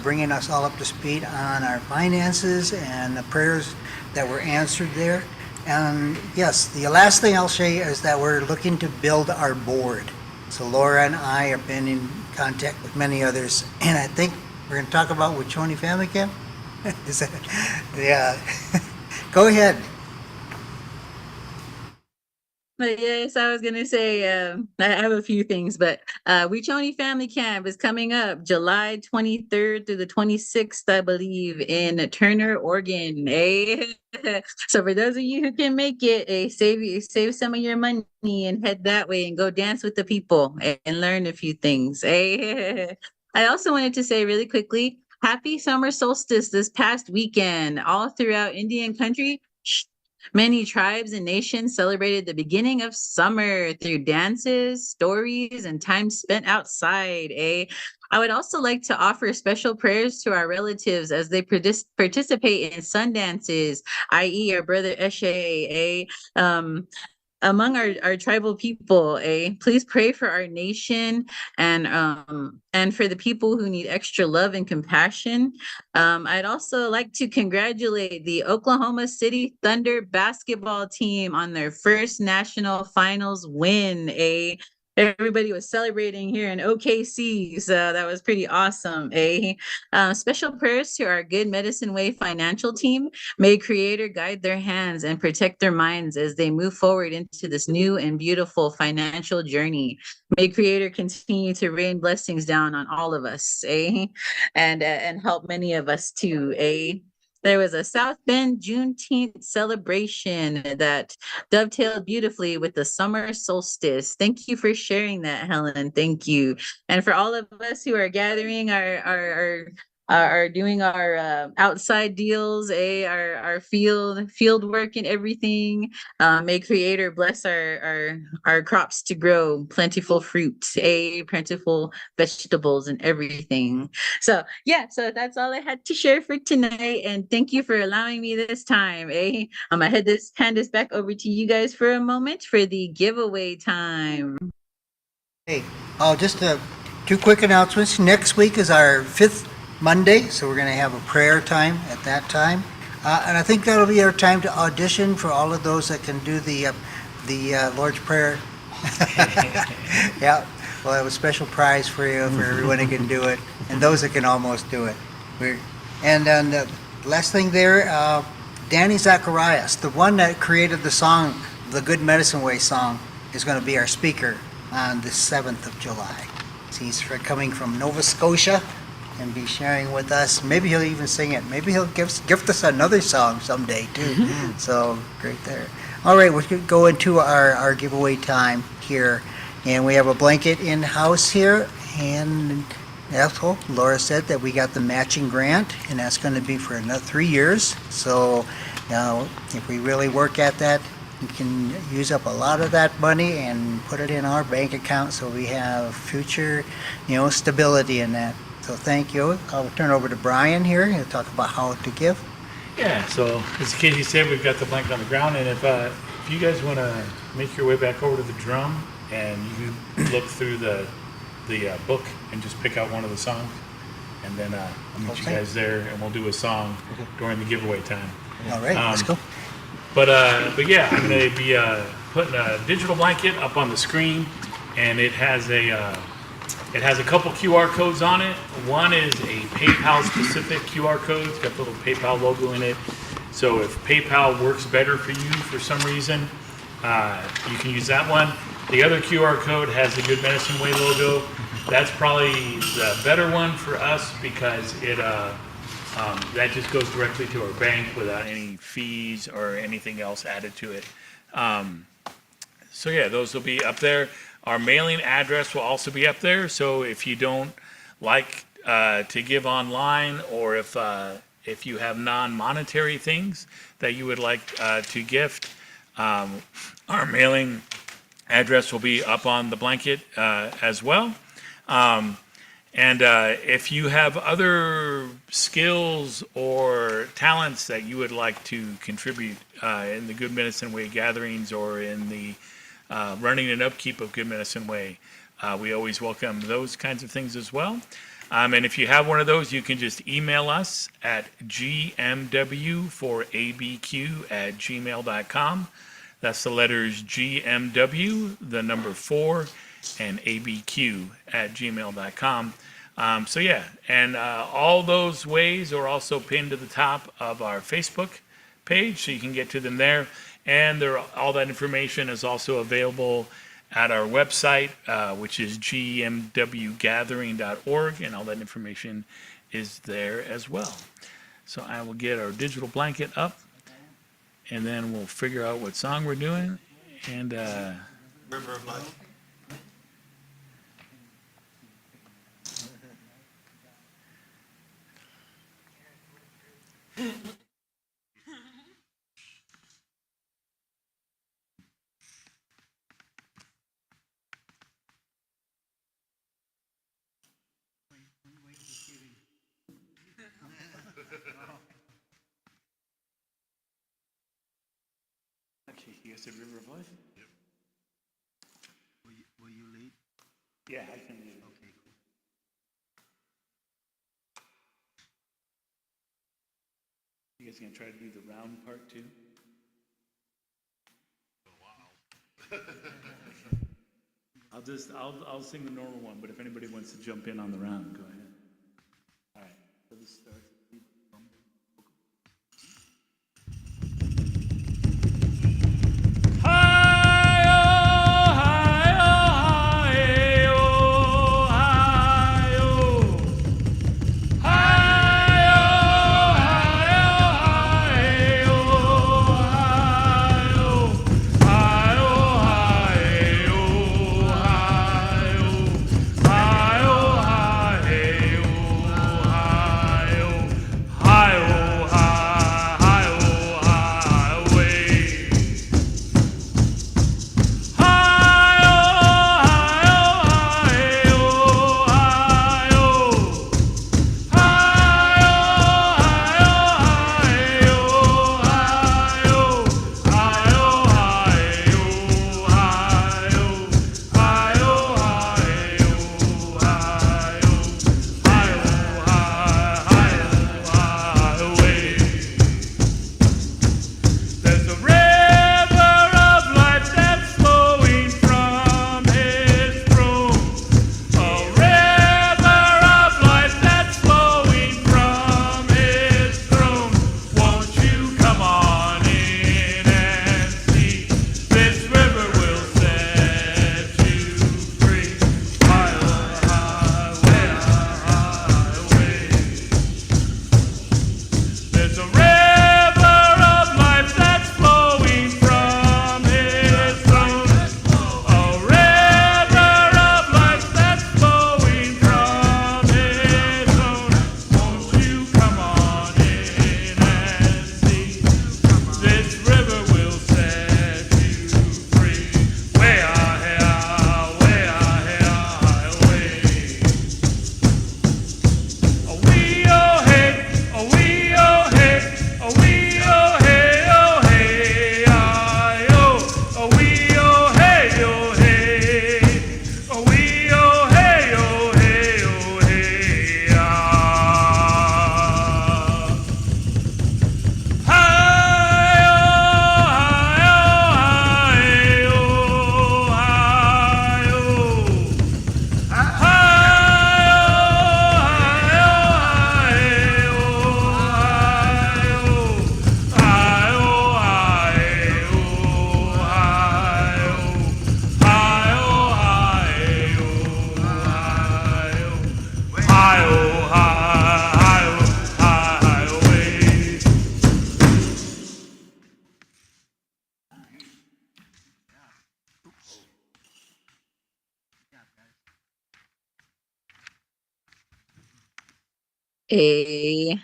bringing us all up to speed on our finances and the prayers that were answered there. And yes, the last thing I'll say is that we're looking to build our board. So Laura and I have been in contact with many others, and I think we're going to talk about Wachoni Family Camp. Is that, yeah. Go ahead. But yes, I was gonna say I have a few things, but Wechoni Family Camp is coming up July 23rd through the 26th, I believe, in Turner, Oregon. So for those of you who can make it, save some of your money and head that way and go dance with the people and learn a few things. I also wanted to say really quickly, happy summer solstice this past weekend, all throughout Indian country. Many tribes and nations celebrated the beginning of summer through dances, stories, and time spent outside. I would also like to offer special prayers to our relatives as they participate in sun dances, i.e., our brother Eshe. Among our tribal people, please pray for our nation and for the people who need extra love and compassion. I'd also like to congratulate the Oklahoma City Thunder basketball team on their first national finals win. Everybody was celebrating here in OKC, so that was pretty awesome. Special prayers to our Good Medicine Way financial team. May Creator guide their hands and protect their minds as they move forward into this new and beautiful financial journey. May Creator continue to rain blessings down on all of us, and help many of us too. There was a South Bend Juneteenth celebration that dovetailed beautifully with the summer solstice. Thank you for sharing that, Helen. Thank you. And for all of us who are gathering are doing our outside deals, our field work and everything. May Creator bless our crops to grow plentiful fruit, plentiful vegetables and everything. So yeah, so that's all I had to share for tonight, and thank you for allowing me this time. I'm gonna hand this back over to you guys for a moment for the giveaway time. Hey, just 2 quick announcements. Next week is our 5th Monday, so we're going to have a prayer time at that time. And I think that'll be our time to audition for all of those that can do the Lord's Prayer. Yeah, we'll have a special prize for you, for everyone who can do it, and those that can almost do it. And then the last thing there, Danny Zacharias, the one that created the song, the Good Medicine Way song, is going to be our speaker on the 7th of July. He's coming from Nova Scotia, and be sharing with us. Maybe he'll even sing it. Maybe he'll gift us another song someday too. So great there. All right, we're going to go into our giveaway time here. And we have a blanket in-house here. And that's all. Laura said that we got the matching grant, and that's going to be for another 3 years. So if we really work at that, we can use up a lot of that money and put it in our bank account so we have future, stability in that. So thank you. I'll turn over to Brian here. He'll talk about how to give. Yeah, so as Katie said, we've got the blanket on the ground, and if you guys want to make your way back over to the drum, and you can look through the book and just pick out one of the songs, and then I'll meet you guys there, and we'll do a song during the giveaway time. All right, let's go. But yeah, I'm going to be putting a digital blanket up on the screen, and it has a couple QR codes on it. One is a PayPal specific QR code. It's got the little PayPal logo in it. So if PayPal works better for you for some reason, you can use that one. The other QR code has the Good Medicine Way logo. That's probably the better one for us because it that just goes directly to our bank without any fees or anything else added to it. So yeah, those will be up there. Our mailing address will also be up there. So if you don't like to give online, or if you have non-monetary things that you would like to gift, our mailing address will be up on the blanket as well. And if you have other skills or talents that you would like to contribute in the Good Medicine Way gatherings or in the running and upkeep of Good Medicine Way, we always welcome those kinds of things as well. And if you have one of those, you can just email us at gmw4abq@gmail.com. That's the letters GMW, the number 4, and abq@gmail.com. So yeah, and all those ways are also pinned to the top of our Facebook page, so you can get to them there. And all that information is also available at our website, which is gmwgathering.org, and all that information is there as well. So I will get our digital blanket up, and then we'll figure out what song we're doing. And River of Life. actually, you guys said River of Life? Will you lead? Yeah, I can lead. Okay, cool. You guys gonna try to do the round part too? I'll sing the normal one, but if anybody wants to jump in on the round, go ahead. All right, so this starts. Hey A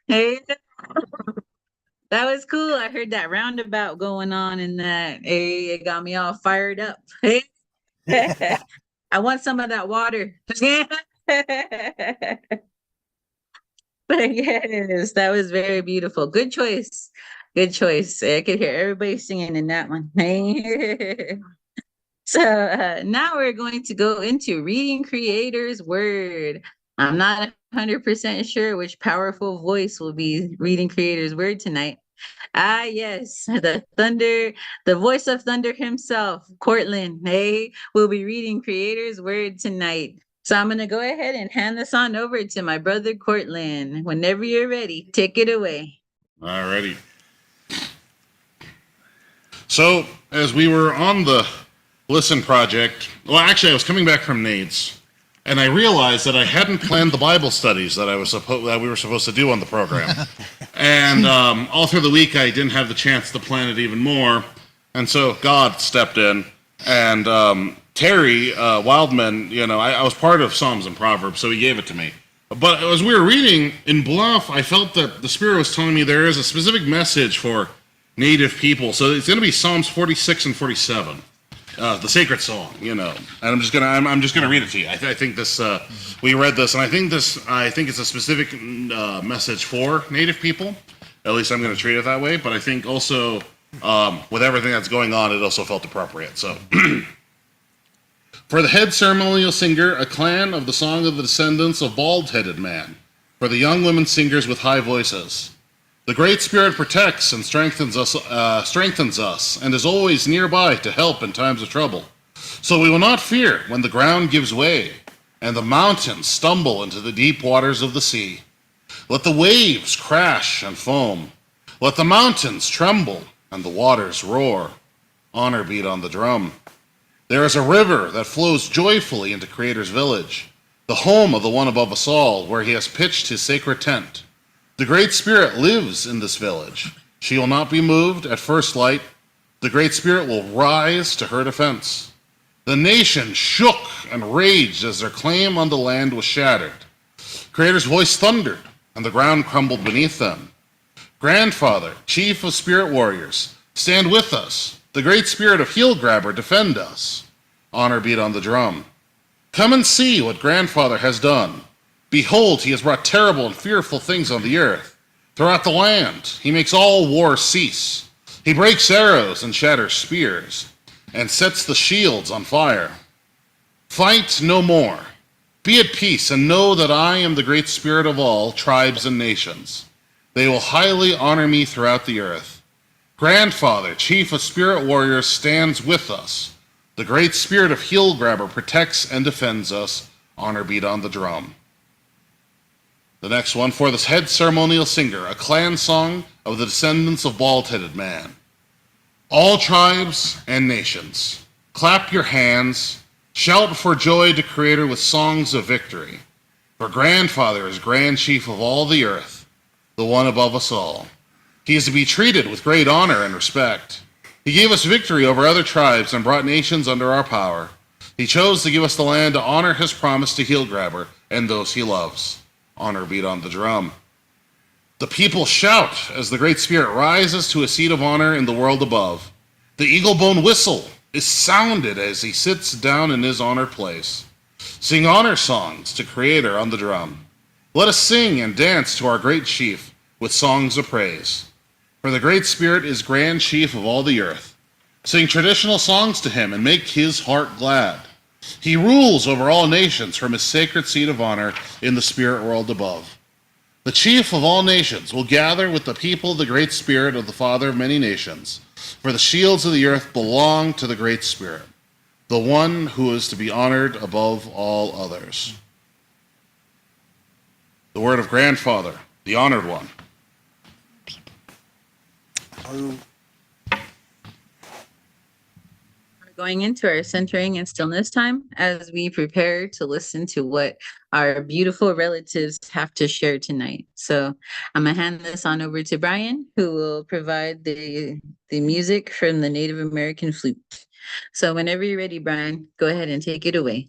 hey, that was cool. I heard that roundabout going on in that. Hey, it got me all fired up. Hey, I want some of that water. But yes, that was very beautiful. Good choice. Good choice. I could hear everybody singing in that one. So now we're going to go into reading Creator's Word. I'm not 100% sure which powerful voice will be reading Creator's Word tonight. Ah, yes, the voice of thunder himself, Cortland, hey, will be reading Creator's Word tonight. So I'm going to go ahead and hand this on over to my brother Cortland. Whenever you're ready, take it away. Alrighty. So, as we were on the LiSTeN project, well, actually, I was coming back from NAIDS, and I realized that I hadn't planned the Bible studies that we were supposed to do on the program. And all through the week, I didn't have the chance to plan it even more. And so God stepped in, and Terry Wildman, I was part of Psalms and Proverbs, so he gave it to me. But as we were reading in Bluff, I felt that the Spirit was telling me there is a specific message for Native people. So it's going to be Psalms 46 and 47, the sacred song, And I'm just gonna read it to you. I think this we read this, and I think it's a specific message for Native people. At least I'm going to treat it that way. But I think also with everything that's going on, it also felt appropriate. So. For the head ceremonial singer, a clan of the song of the descendants of bald-headed man. For the young women singers with high voices. The Great Spirit protects and strengthens us, and is always nearby to help in times of trouble. So we will not fear when the ground gives way, and the mountains stumble into the deep waters of the sea. Let the waves crash and foam. Let the mountains tremble, and the waters roar. Honor beat on the drum. There is a river that flows joyfully into Creator's village, the home of the one above us all, where he has pitched his sacred tent. The Great Spirit lives in this village. She will not be moved at first light. The Great Spirit will rise to her defense. The nation shook and raged as their claim on the land was shattered. Creator's voice thundered, and the ground crumbled beneath them. Grandfather, chief of spirit warriors, stand with us. The Great Spirit of Heel Grabber defend us. Honor beat on the drum. Come and see what Grandfather has done. Behold, he has brought terrible and fearful things on the earth. Throughout the land, he makes all war cease. He breaks arrows and shatters spears, and sets the shields on fire. Fight no more. Be at peace, and know that I am the Great Spirit of all tribes and nations. They will highly honor me throughout the earth. Grandfather, chief of spirit warriors, stands with us. The Great Spirit of Heel Grabber protects and defends us. Honor beat on the drum. The next one, for this head ceremonial singer, a clan song of the descendants of bald-headed man. All tribes and nations, clap your hands, shout for joy to Creator with songs of victory. For Grandfather is Grand Chief of all the earth, the one above us all. He is to be treated with great honor and respect. He gave us victory over other tribes and brought nations under our power. He chose to give us the land to honor his promise to Heel Grabber and those he loves. Honor beat on the drum. The people shout as the Great Spirit rises to a seat of honor in the world above. The eagle-bone whistle is sounded as he sits down in his honored place. Sing honor songs to Creator on the drum. Let us sing and dance to our great chief with songs of praise. For the Great Spirit is Grand Chief of all the earth. Sing traditional songs to him and make his heart glad. He rules over all nations from his sacred seat of honor in the spirit world above. The chief of all nations will gather with the people the Great Spirit of the Father of many nations. For the shields of the earth belong to the Great Spirit, the one who is to be honored above all others. The word of Grandfather, the honored one. Going into our centering and stillness time as we prepare to listen to what our beautiful relatives have to share tonight. So I'm gonna hand this on over to Brian, who will provide the music from the Native American flute. So whenever you're ready, Brian, go ahead and take it away.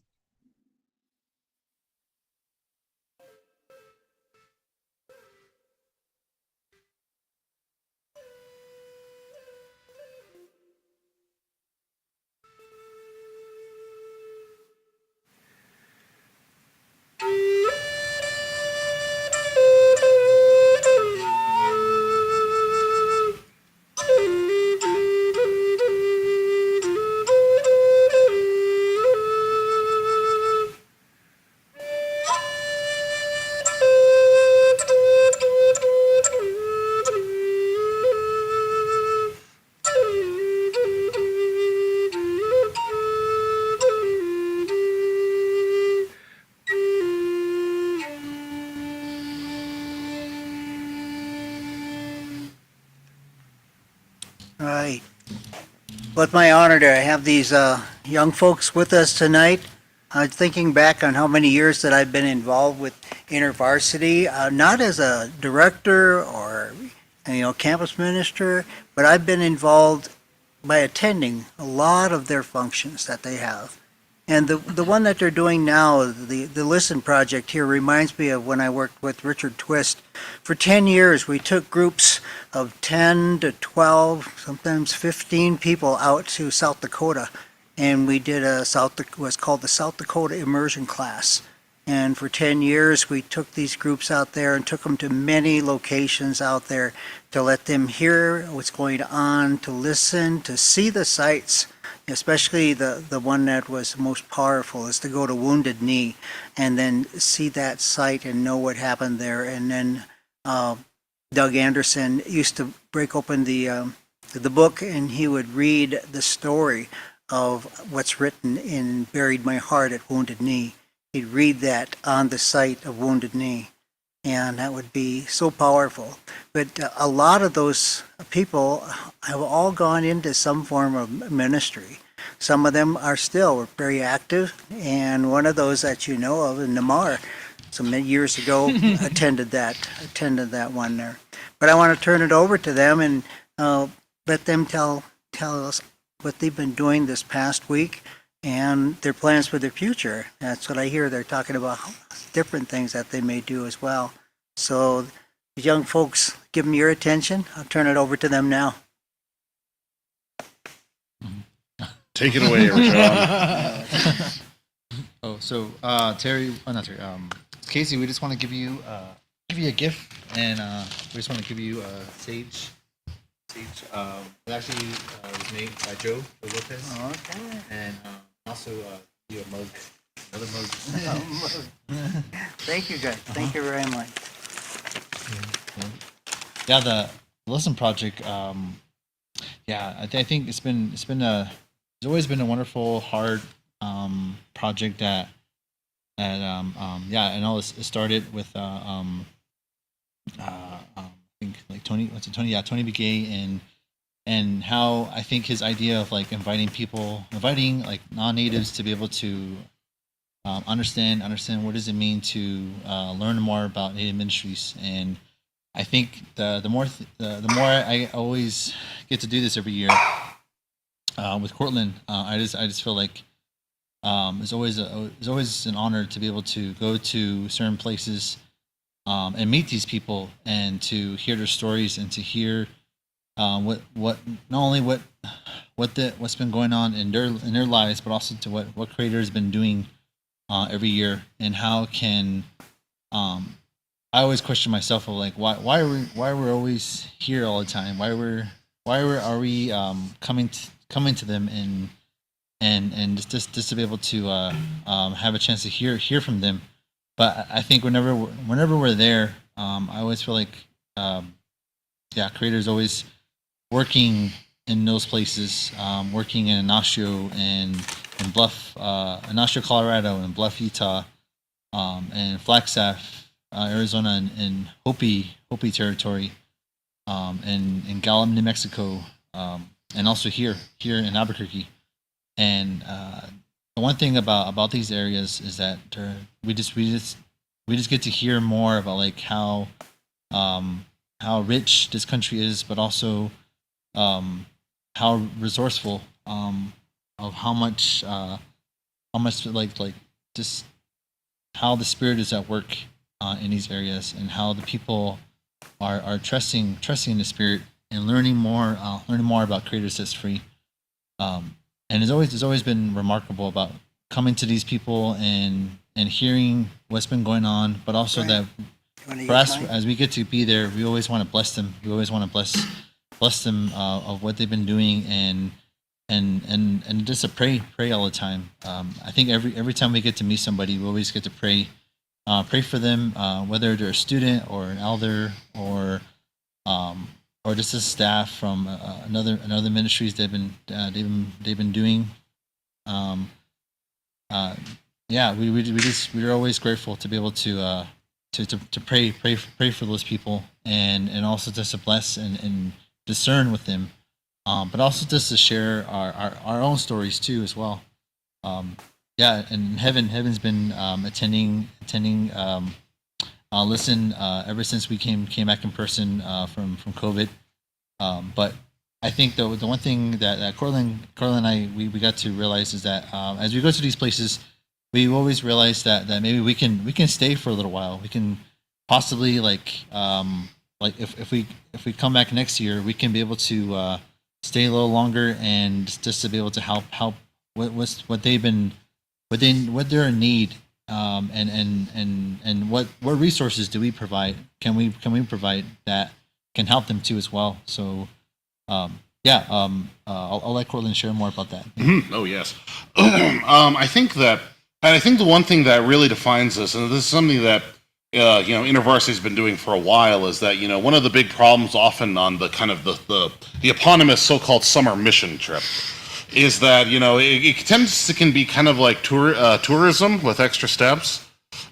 Right. Well, it's my honor to have these young folks with us tonight. Thinking back on how many years that I've been involved with InterVarsity, not as a director or campus minister, but I've been involved by attending a lot of their functions that they have. And the one that they're doing now, the LiSTeN project here, reminds me of when I worked with Richard Twist. For 10 years, we took groups of 10 to 12, sometimes 15 people out to South Dakota. And we did what's called the South Dakota Immersion Class. And for 10 years, we took these groups out there and took them to many locations out there to let them hear what's going on, to listen, to see the sights. Especially the one that was most powerful is to go to Wounded Knee and then see that site and know what happened there. And then Doug Anderson used to break open the book and he would read the story of what's written in Buried My Heart at Wounded Knee. He'd read that on the site of Wounded Knee. And that would be so powerful. But a lot of those people have all gone into some form of ministry. Some of them are still very active, and one of those that you know of in Namar, some years ago, attended that one there. But I want to turn it over to them and let them tell us what they've been doing this past week and their plans for the future. That's what I hear. They're talking about different things that they may do as well. So, young folks, give them your attention. I'll turn it over to them now. Take it away, Rashawn. Terry, not Terry, Casey, we just want to give you a gift, and we just want to give you a sage. It actually was made by Joe Lopez. Okay. And also you a mug, another mug. Thank you, guys. Thank you very much. Yeah, the LiSTeN project. I think it's always been a wonderful, hard project that I know it started with I think like Tony Tony Begay and how I think his idea of like inviting like non-natives to be able to understand what does it mean to learn more about Native ministries. And I think the more I always get to do this every year with Cortland, I just feel like it's always an honor to be able to go to certain places and meet these people and to hear their stories and to hear what not only what's been going on in their lives, but also to what Creator has been doing every year. And how can I always question myself of like why we're always here all the time, why are we coming to them and just to be able to have a chance to hear from them. But I think whenever we're there, I always feel like Creator's always working in those places, working in Anasio and in Bluff, Anasio, Colorado, and Bluff, Utah, and Flagstaff, Arizona, and Hopi territory, and in Gallup, New Mexico, and also here in Albuquerque. And the one thing about these areas is that we just get to hear more about like how rich this country is, but also how resourceful, of how much like just how the Spirit is at work in these areas, and how the people are trusting in the Spirit and learning more about Creator Sets Free. And it's always been remarkable about coming to these people and hearing what's been going on, but also that for us, as we get to be there, we always want to bless them. We always want to bless them of what they've been doing and just to pray all the time. I think every time we get to meet somebody, we always get to pray for them, whether they're a student or an elder or just a staff from another ministries they've been doing. We're always grateful to be able to pray for those people and also just to bless and discern with them but also just to share our own stories too as well. Yeah, and Heaven's been attending LiSTeN ever since we came back in person from COVID. But I think the one thing that Corlin and I we got to realize is that as we go to these places, we always realize that maybe we can stay for a little while. We can possibly like if we come back next year, we can be able to stay a little longer and just to be able to help what they've been what they're in need, and what resources do we provide? Can we provide that can help them too as well? So I'll let Cortland share more about that. Oh yes, I think the one thing that really defines this, and this is something that InterVarsity has been doing for a while, is that one of the big problems often on the kind of the eponymous so-called summer mission trip is that it can be kind of like tourism with extra steps,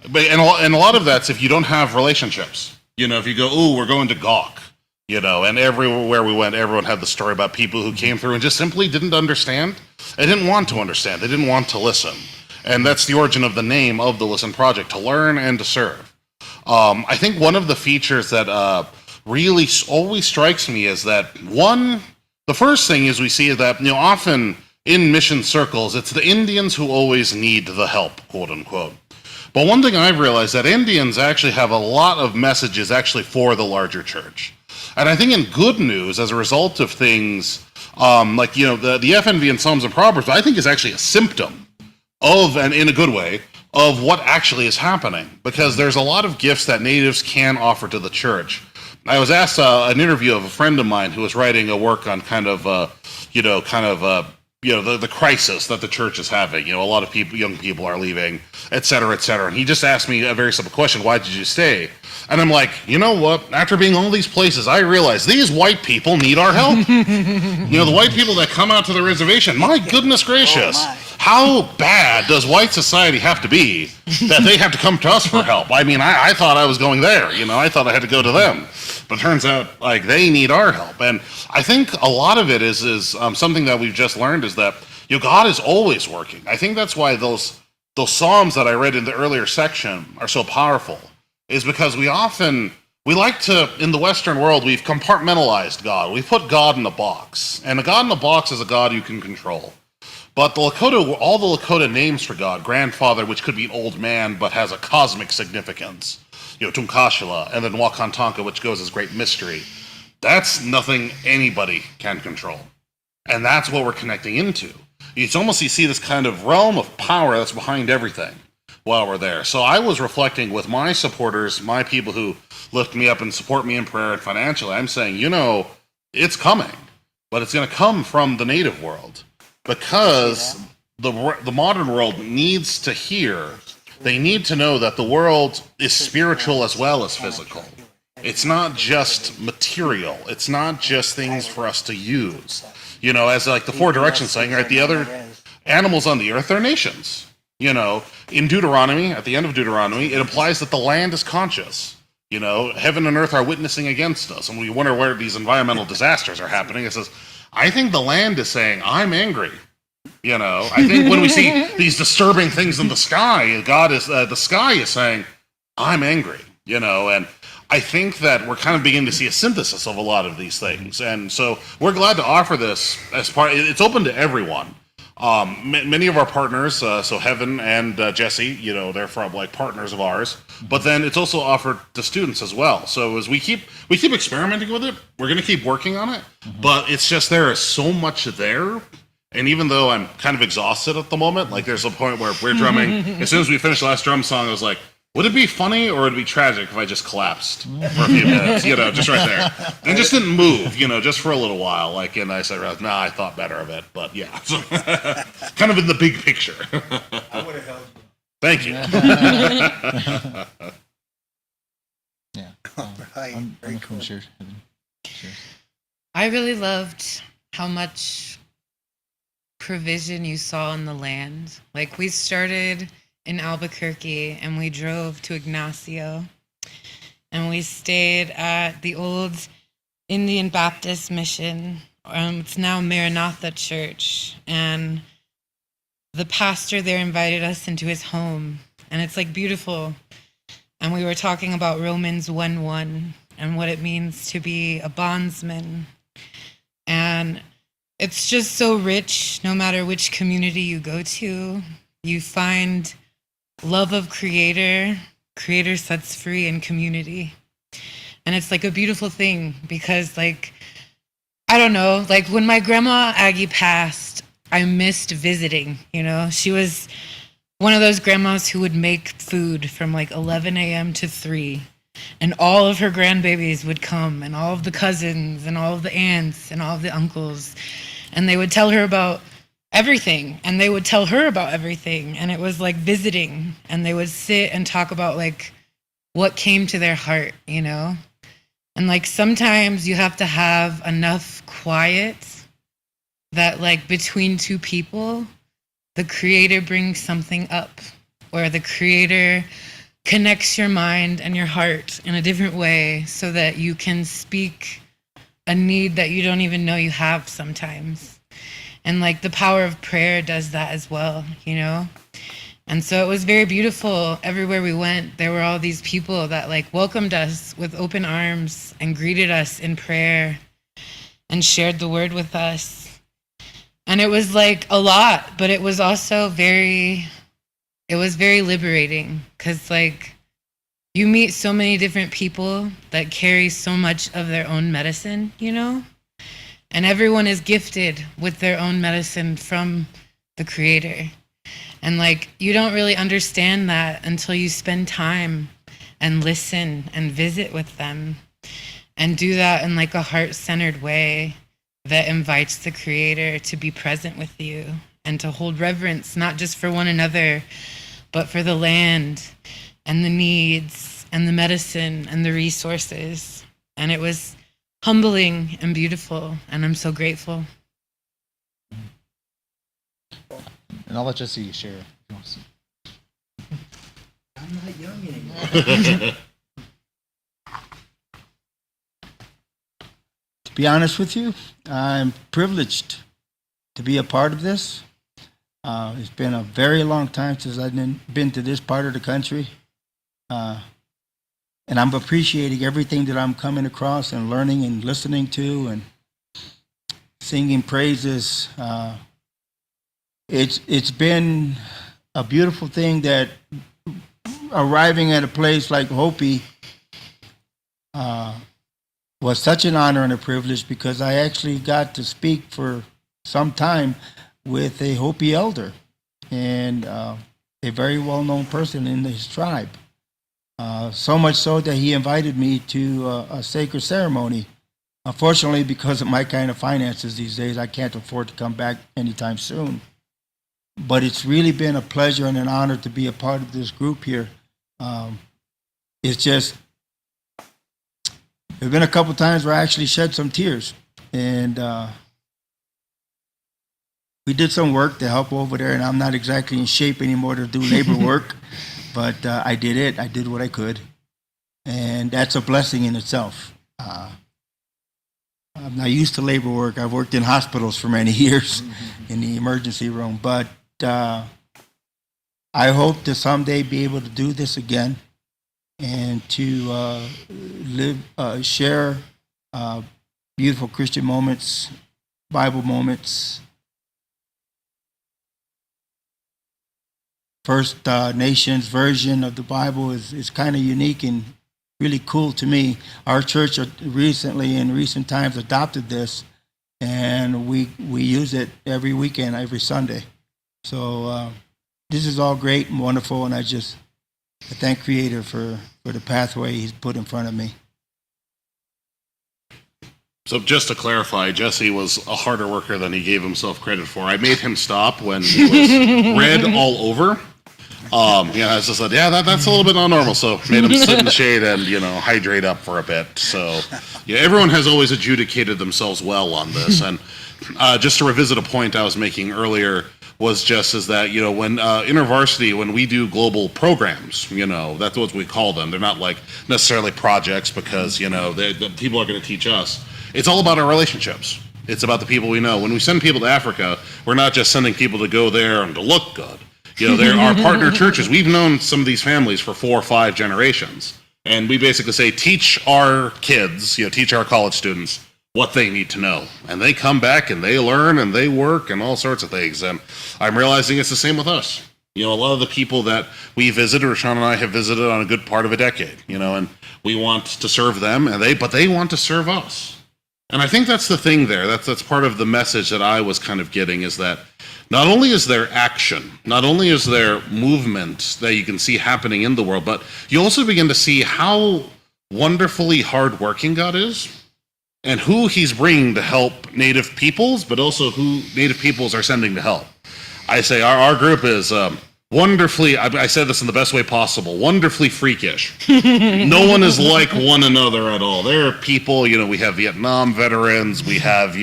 and a lot of that's if you don't have relationships. If you go, oh, we're going to Gawk, and everywhere we went, everyone had the story about people who came through and just simply didn't understand. They didn't want to understand. They didn't want to listen, and that's the origin of the name of the LiSTeN project: to learn and to serve. I think one of the features that really always strikes me is that the first thing is we see that often in mission circles, it's the Indians who always need the help, quote unquote. But one thing I've realized that Indians actually have a lot of messages actually for the larger church. And I think in good news, as a result of things like the FNV and Psalms and Proverbs, I think is actually a symptom of, and in a good way, of what actually is happening. Because there's a lot of gifts that natives can offer to the church. I was asked an interview of a friend of mine who was writing a work on the crisis that the church is having. A lot of young people are leaving, et cetera, et cetera. And he just asked me a very simple question: why did you stay? And I'm like, you know what? After being all these places, I realize these white people need our help. The white people that come out to the reservation, my goodness gracious. How bad does white society have to be that they have to come to us for help? I mean, I thought I was going there. I thought I had to go to them. But it turns out, like, they need our help. And I think a lot of it is something that we've just learned is that, God is always working. I think that's why those Psalms that I read in the earlier section are so powerful, is because we like to, in the Western world, we've compartmentalized God. We've put God in a box. And a God in a box is a God you can control. But all the Lakota names for God, grandfather, which could be an old man, but has a cosmic significance, Tunkashila, and then Wakantanka, which goes as great mystery. That's nothing anybody can control. And that's what we're connecting into. It's almost, you see this kind of realm of power that's behind everything while we're there. So I was reflecting with my supporters, my people who lift me up and support me in prayer and financially. I'm saying, it's coming, but it's going to come from the native world. Because the modern world needs to hear, they need to know that the world is spiritual as well as physical. It's not just material. It's not just things for us to use. As like the Four Directions saying, right, the other animals on the earth are nations. In Deuteronomy, at the end of Deuteronomy, it implies that the land is conscious. Heaven and earth are witnessing against us. And we wonder where these environmental disasters are happening. It says, I think the land is saying, I'm angry. I think when we see these disturbing things in the sky, the sky is saying, I'm angry, and I think that we're kind of beginning to see a synthesis of a lot of these things. And so we're glad to offer this as it's open to everyone. Many of our partners, so Heaven and Jesse, they're from like partners of ours, but then it's also offered to students as well. So as we keep experimenting with it, we're going to keep working on it, but it's just, there is so much there. And even though I'm kind of exhausted at the moment, like there's a point where we're drumming, as soon as we finished the last drum song, I was like, would it be funny or would it be tragic if I just collapsed for a few minutes, just right there, and just didn't move, just for a little while, and I said, I thought better of it, but yeah, so, kind of in the big picture. I would have held you. Thank you. Yeah. Right. Very cool. Sure. I really loved how much provision you saw in the land. Like, we started in Albuquerque and we drove to Ignacio and we stayed at the old Indian Baptist mission It's now Maranatha Church, and the pastor there invited us into his home, and it's like beautiful. And we were talking about Romans 1:1 and what it means to be a bondsman. And it's just so rich. No matter which community you go to, you find love of Creator. Creator sets free in community. And it's like a beautiful thing because, like, I don't know, like when my grandma Aggie passed, I missed visiting, you know? She was one of those grandmas who would make food from like 11 a.m. to 3. And all of her grandbabies would come, and all of the cousins, and all of the aunts, and all of the uncles. And they would tell her about everything, and they would tell her about everything. And it was like visiting, and they would sit and talk about like what came to their heart, you know? And like sometimes you have to have enough quiet that like between two people, the Creator brings something up, or the Creator connects your mind and your heart in a different way so that you can speak a need that you don't even know you have sometimes. And like the power of prayer does that as well, you know? And so it was very beautiful. Everywhere we went, there were all these people that like welcomed us with open arms and greeted us in prayer and shared the word with us. And it was like a lot, but it was also very liberating because like you meet so many different people that carry so much of their own medicine, you know? And everyone is gifted with their own medicine from the Creator. And like you don't really understand that until you spend time and listen and visit with them and do that in like a heart-centered way that invites the Creator to be present with you and to hold reverence, not just for one another, but for the land and the needs and the medicine and the resources. And it was humbling and beautiful, and I'm so grateful. And I'll let Jesse share. I'm not young anymore. To be honest with you, I'm privileged to be a part of this. It's been a very long time since I've been to this part of the country. And I'm appreciating everything that I'm coming across and learning and listening to and singing praises. It's been a beautiful thing that arriving at a place like Hopi was such an honor and a privilege because I actually got to speak for some time with a Hopi elder and a very well-known person in his tribe. So much so that he invited me to a sacred ceremony. Unfortunately, because of my kind of finances these days, I can't afford to come back anytime soon. But it's really been a pleasure and an honor to be a part of this group here. It's just, there's been a couple times where I actually shed some tears. And we did some work to help over there, and I'm not exactly in shape anymore to do labor work. But I did it. I did what I could. And that's a blessing in itself. I'm not used to labor work. I've worked in hospitals for many years in the emergency room. But I hope to someday be able to do this again and to share beautiful Christian moments, Bible moments, First Nations version of the Bible is kind of unique and really cool to me. Our church recently, in recent times, adopted this, and we use it every weekend, every Sunday. So this is all great and wonderful, and I thank Creator for the pathway He's put in front of me. So just to clarify, Jesse was a harder worker than he gave himself credit for. I made him stop when he was red all over. I just said, yeah, that's a little bit not normal. So made him sit in the shade and, hydrate up for a bit. So, yeah, everyone has always adjudicated themselves well on this. And just to revisit a point I was making earlier was just as that, when InterVarsity, when we do global programs, that's what we call them. They're not like necessarily projects because, the people are going to teach us. It's all about our relationships. It's about the people we know. When we send people to Africa, we're not just sending people to go there and to look good. They're our partner churches. We've known some of these families for 4 or 5 generations. And we basically say, teach our kids, teach our college students what they need to know. And they come back and they learn and they work and all sorts of things. And I'm realizing it's the same with us. A lot of the people that we visited, or Sean and I have visited on a good part of a decade, and we want to serve them, but they want to serve us. And I think that's the thing there. That's part of the message that I was kind of getting, is that not only is there action, not only is there movement that you can see happening in the world, but you also begin to see how wonderfully hardworking God is, and who he's bringing to help Native peoples, but also who Native peoples are sending to help. I say our group is wonderfully, I said this in the best way possible, wonderfully freakish. No one is like one another at all. There are people, we have Vietnam veterans, we have,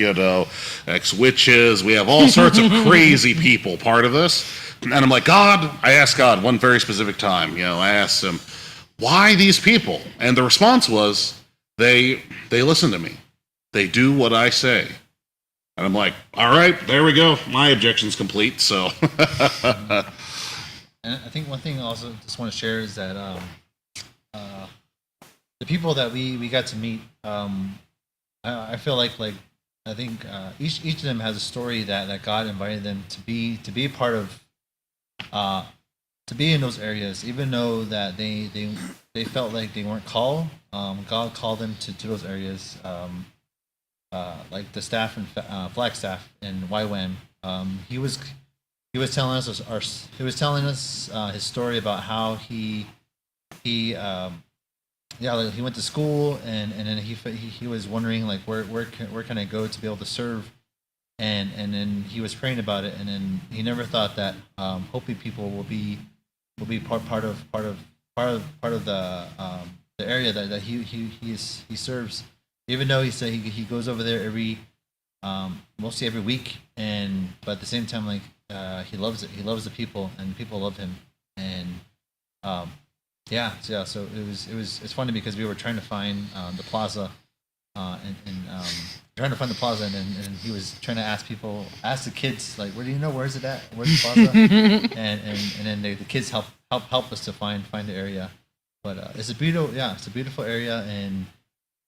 ex-witches, we have all sorts of crazy people part of this. And I'm like, I asked God one very specific time, I asked him, why these people? And the response was, they listen to me. They do what I say. And I'm like, all right, there we go. My objection's complete, so. And I think one thing I also just want to share is that the people that we got to meet, I feel like I think each of them has a story that God invited them to be a part of, to be in those areas, even though that they felt like they weren't called. God called them to those areas, like the staff and flag staff in YWAM. He was telling us his story about how he went to school and then he was wondering like where can I go to be able to serve, and then he was praying about it, and then he never thought that Hopi people will be part of the area that he serves, even though he said he goes over there mostly every week, but at the same time, like, he loves it. He loves the people, and the people love him. And so it's funny because we were trying to find the plaza, and he was trying to ask the kids, like, where do you know, where's it at, where's the plaza? and then the kids help us to find the area. But it's a beautiful area, and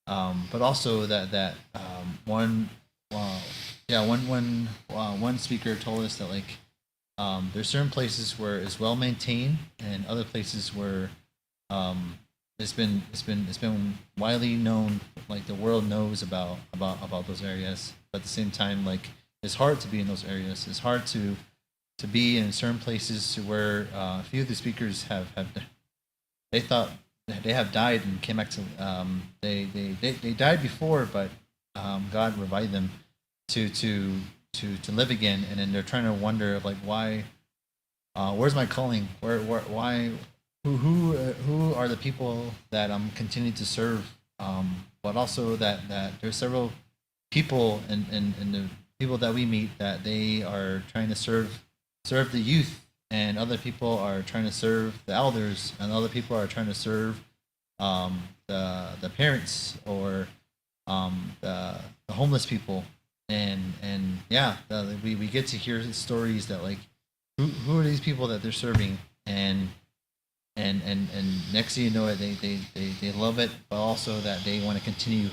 but also that one speaker told us that, like, there's certain places where it's well maintained, and other places where it's been widely known, like the world knows about those areas. But at the same time, like, it's hard to be in those areas. It's hard to be in certain places to where a few of the speakers they thought they have died and came back to they died before, but God revived them to live again, and then they're trying to wonder of, like, why, where's my calling, why, who are the people that I'm continuing to serve, but also that there's several people and the people that we meet that they are trying to serve the youth, and other people are trying to serve the elders, and other people are trying to serve the parents, or the homeless people, and we get to hear stories that, like, who are these people that they're serving, and next thing you know it, they love it, but also that they want to continue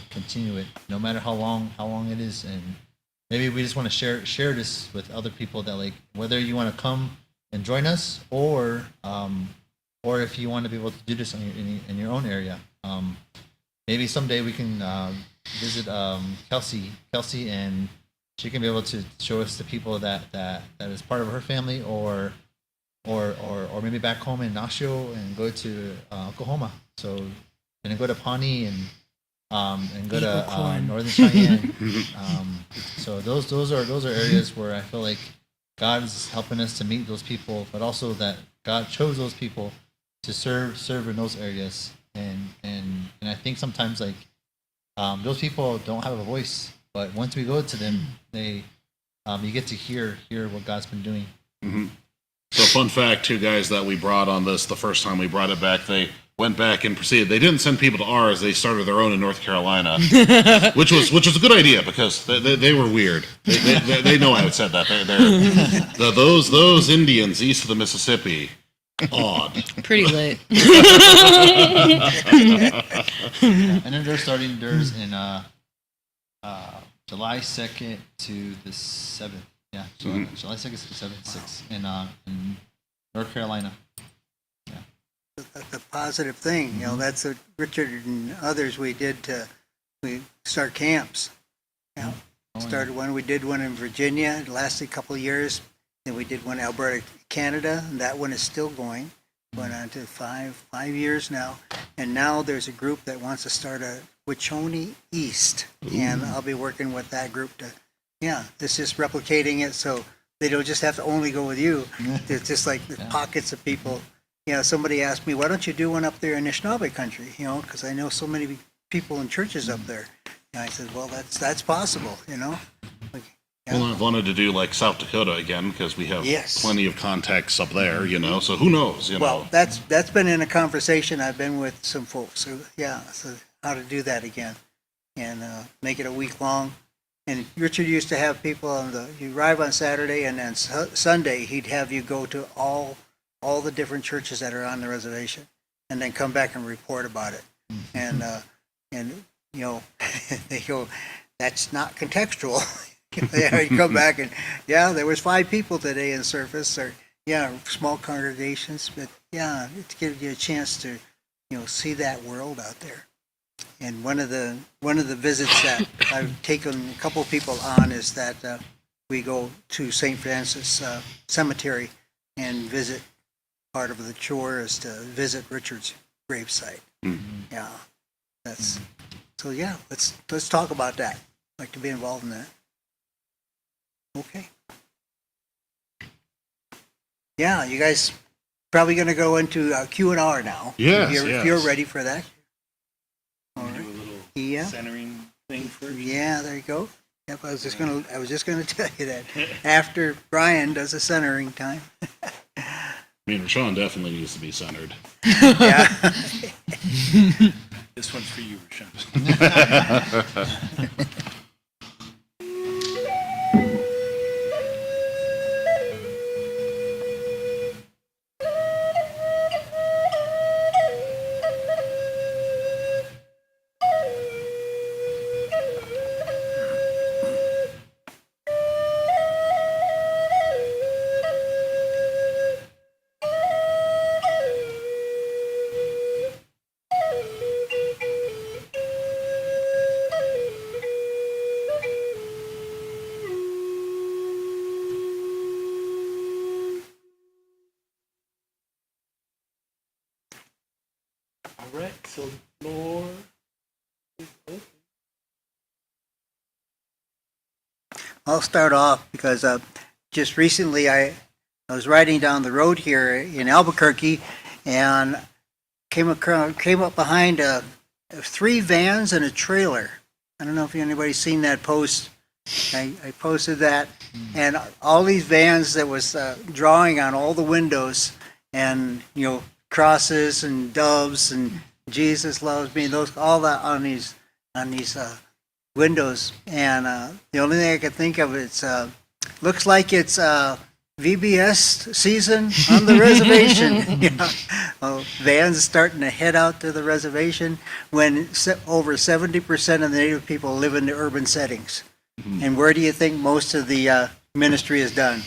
it no matter how long it is. And maybe we just want to share this with other people, that, like, whether you want to come and join us, or if you want to be able to do this in your own area. Maybe someday we can visit Kelsey, and she can be able to show us the people that is part of her family, or maybe back home in Nashio, and go to Oklahoma. So, and then go to Pawnee, and go to Northern Cheyenne. So those are areas where I feel like God is helping us to meet those people, but also that God chose those people to serve in those areas. And I think sometimes, like, those people don't have a voice, but once we go to them, they you get to hear what God's been doing. Mm-hmm. So, fun fact, 2 guys that we brought on this the first time we brought it back, went back and proceeded. They didn't send people to ours. They started their own in North Carolina, which was a good idea because they were weird. They know I had said that. Those Indians east of the Mississippi, odd. Pretty lit. And then they're starting theirs in July 2nd to the 7th. Yeah, July 2nd to the 7th, 6th in North Carolina. That's a positive thing. You know, that's what Richard and others we start camps. You know, started one. We did one in Virginia. It lasted a couple of years. Then we did one in Alberta, Canada, and that one is still going. Going on to five years now. And now there's a group that wants to start a Wachoni East, and I'll be working with that group to, it's just replicating it so they don't just have to only go with you. It's just like the pockets of people. You know, somebody asked me, why don't you do one up there in Anishinaabe country? You know, because I know so many people in churches up there. And I said, well, that's possible, you know. Well, I've wanted to do like South Dakota again because we have Yes. plenty of contacts up there, you know. So who knows, you know. Well, that's been in a conversation I've been with some folks. So how to do that again and make it a week long. And Richard used to have people you arrive on Saturday and then Sunday he'd have you go to all the different churches that are on the reservation and then come back and report about it. And you know, they go, that's not contextual. You come back and there was 5 people today in service, or small congregations, but it gives you a chance to see that world out there. And one of the visits that I've taken a couple of people on is that we go to St. Francis Cemetery and visit. Part of the chore is to visit Richard's gravesite. Yeah, that's so. Yeah, let's talk about that. I'd like to be involved in that. Okay. Yeah, you guys probably going to go into Q&R now. Yes, if you're ready for that. All right. Do a little centering thing first. Yeah, there you go. Yep, I was just gonna tell you that after Brian does a centering time. I mean, Rashawn definitely needs to be centered. Yeah. This one's for you, Rashawn. All right, so the floor is open. I'll start off because just recently I was riding down the road here in Albuquerque and came up behind 3 vans and a trailer. I don't know if anybody's seen that post. I posted that, and all these vans that was drawing on all the windows, and crosses and doves and Jesus loves me. Those all that on these windows, and the only thing I could think of is looks like it's VBS season on the reservation. Vans starting to head out to the reservation when over 70% of the Native people live in the urban settings. And where do you think most of the ministry is done?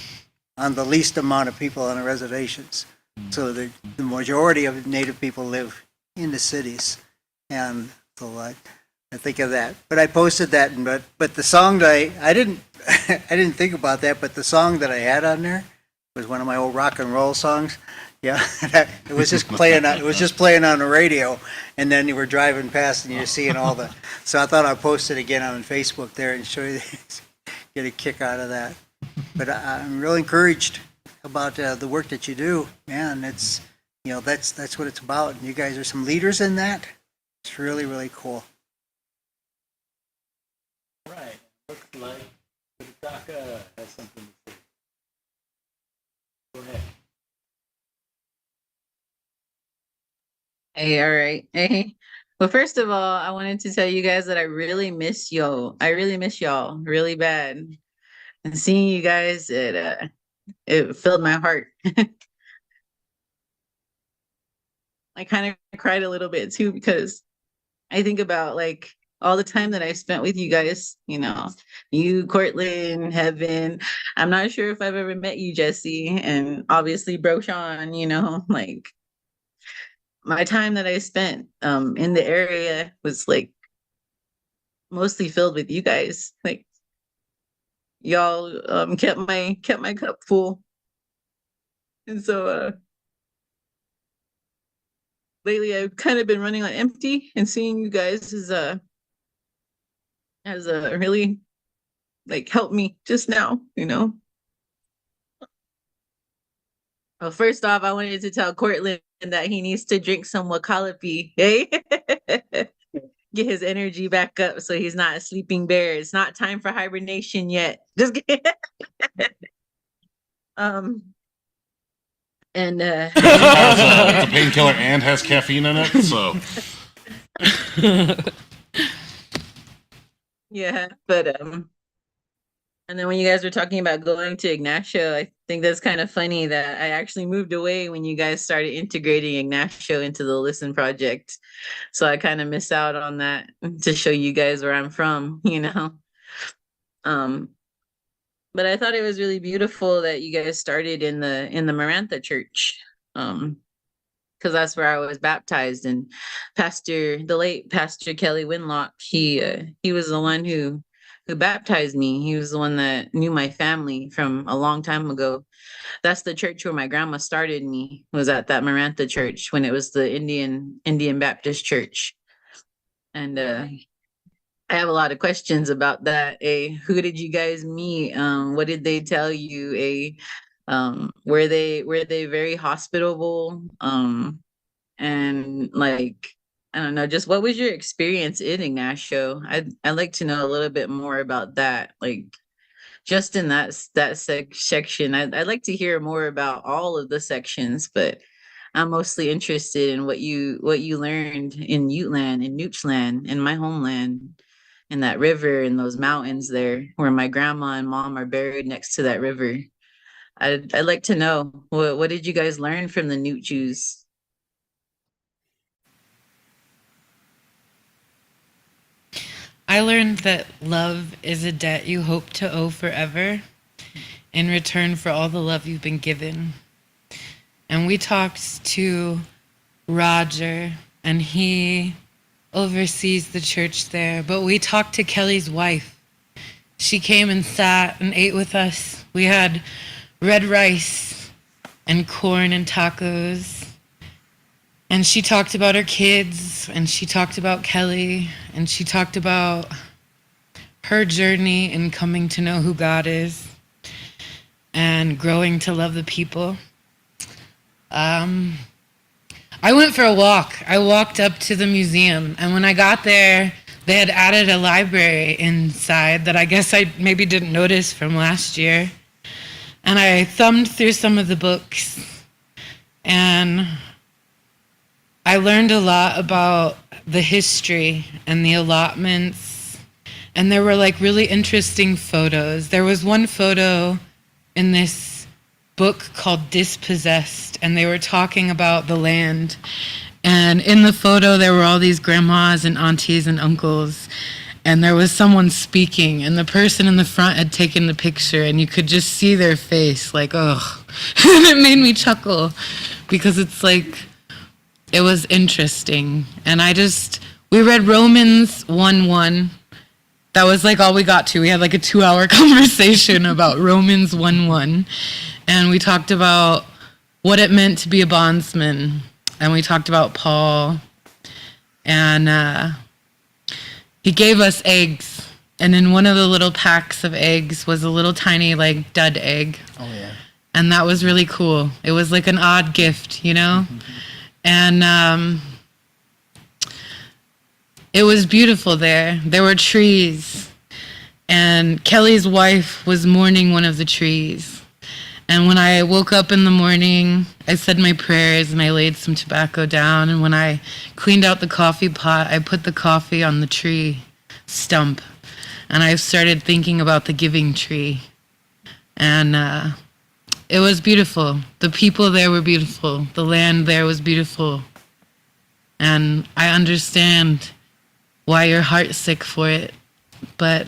On the least amount of people on the reservations. So the majority of Native people live in the cities, and so I think of that. But I posted that, but the song that I didn't I didn't think about that, but the song that I had on there was one of my old rock and roll songs. Yeah, it was just playing on the radio, and then you were driving past and you're seeing all the. So I thought I'd post it again on Facebook there and show you, get a kick out of that. But I'm really encouraged about the work that you do, man. It's that's what it's about. And you guys are some leaders in that. It's really, really cool. All right, looks like Taka has something to say. Go ahead. Hey, all right. Hey. Well, first of all, I wanted to tell you guys that I really miss y'all. I really miss y'all really bad. And seeing you guys, it filled my heart. I kind of cried a little bit too because I think about like all the time that I spent with you guys, you, Cortland, Heaven. I'm not sure if I've ever met you, Jesse, and obviously Bro Sean, like my time that I spent in the area was like mostly filled with you guys. Like y'all kept my cup full. And so lately I've kind of been running on empty, and seeing you guys has really like helped me just now. Well, first off, I wanted to tell Cortland that he needs to drink some Wakalapi, hey? Get his energy back up so he's not a sleeping bear. It's not time for hibernation yet. Just kidding. um and It's a painkiller and has caffeine in it, so. yeah, but and then when you guys were talking about going to Ignacio, I think that's kind of funny that I actually moved away when you guys started integrating Ignacio into the LiSTeN project. So I kind of miss out on that to show you guys where I'm from. Um, but I thought it was really beautiful that you guys started in the Marantha church. Because that's where I was baptized, and the late Pastor Kelly Winlock, he was the one who baptized me. He was the one that knew my family from a long time ago. That's the church where my grandma started me, was at that Marantha church when it was the Indian Baptist church. And I have a lot of questions about that. Who did you guys meet? What did they tell you? Were they very hospitable? And like, I don't know, just what was your experience in Ignacio? I'd like to know a little bit more about that. Like, just in that section, I'd like to hear more about all of the sections, but I'm mostly interested in what you learned in Uteland, in Noochland, in my homeland, in that river, in those mountains there, where my grandma and mom are buried next to that river. I'd like to know, what did you guys learn from the Newt Jews? I learned that love is a debt you hope to owe forever in return for all the love you've been given. And we talked to Roger, and he oversees the church there, but we talked to Kelly's wife. She came and sat and ate with us. We had red rice and corn and tacos. And she talked about her kids, and she talked about Kelly, and she talked about her journey in coming to know who God is and growing to love the people. I went for a walk. I walked up to the museum, and when I got there, they had added a library inside that I guess I maybe didn't notice from last year. And I thumbed through some of the books, and I learned a lot about the history and the allotments, and there were like really interesting photos. There was one photo in this book called Dispossessed, and they were talking about the land. And in the photo, there were all these grandmas and aunties and uncles, and there was someone speaking, and the person in the front had taken the picture, and you could just see their face, like, ugh. And it made me chuckle, because it's like, it was interesting. And we read Romans 1:1. That was like all we got to. We had like a 2-hour conversation about Romans 1:1. And we talked about what it meant to be a bondsman. And we talked about Paul. And he gave us eggs. And in one of the little packs of eggs was a little tiny like dud egg. Oh, yeah. And that was really cool. It was like an odd gift, And it was beautiful there. There were trees. And Kelly's wife was mourning one of the trees. And when I woke up in the morning, I said my prayers and I laid some tobacco down. And when I cleaned out the coffee pot, I put the coffee on the tree stump. And I started thinking about the giving tree. And it was beautiful. The people there were beautiful. The land there was beautiful. And I understand why you're heartsick for it. But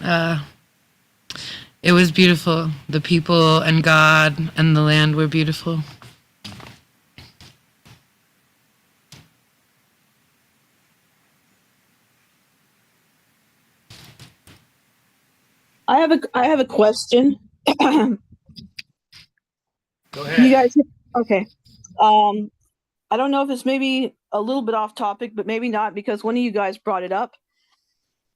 it was beautiful. The people and God and the land were beautiful. I have a question. Go You ahead. guys, okay. I don't know if it's maybe a little bit off topic, but maybe not, because one of you guys brought it up,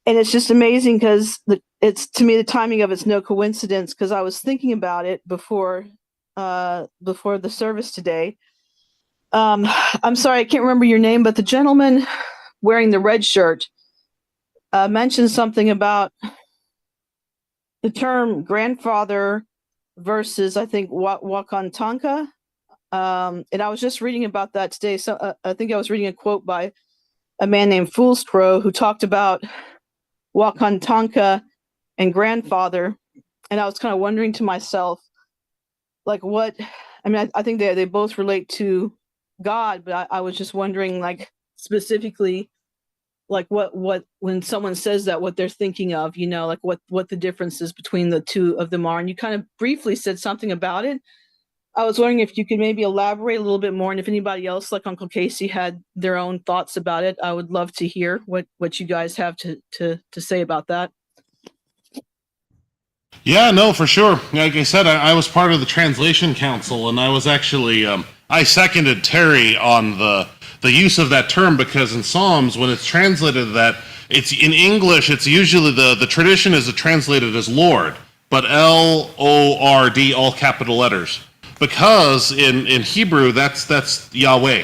and it's just amazing because it's, to me, the timing of it's no coincidence, because I was thinking about it before the service today. I'm sorry, I can't remember your name, but the gentleman wearing the red shirt mentioned something about the term grandfather versus, I think, Wakantanka. And I was just reading about that today. So I think I was reading a quote by a man named Foolscrow who talked about Wakantanka and grandfather. And I was kind of wondering to myself, like, what, I mean, I think they both relate to God, but I was just wondering, like, specifically, like what when someone says that, what they're thinking of, like what the differences between the two of them are. And you kind of briefly said something about it. I was wondering if you could maybe elaborate a little bit more, and if anybody else, like Uncle Casey, had their own thoughts about it. I would love to hear what you guys have to say about that. Yeah, no, for sure. Like I said, I was part of the translation council, and I was actually I seconded Terry on the use of that term, because in Psalms, when it's translated that, it's in English, it's usually the tradition is translated as Lord, but Lord, all capital letters, because in Hebrew that's Yahweh.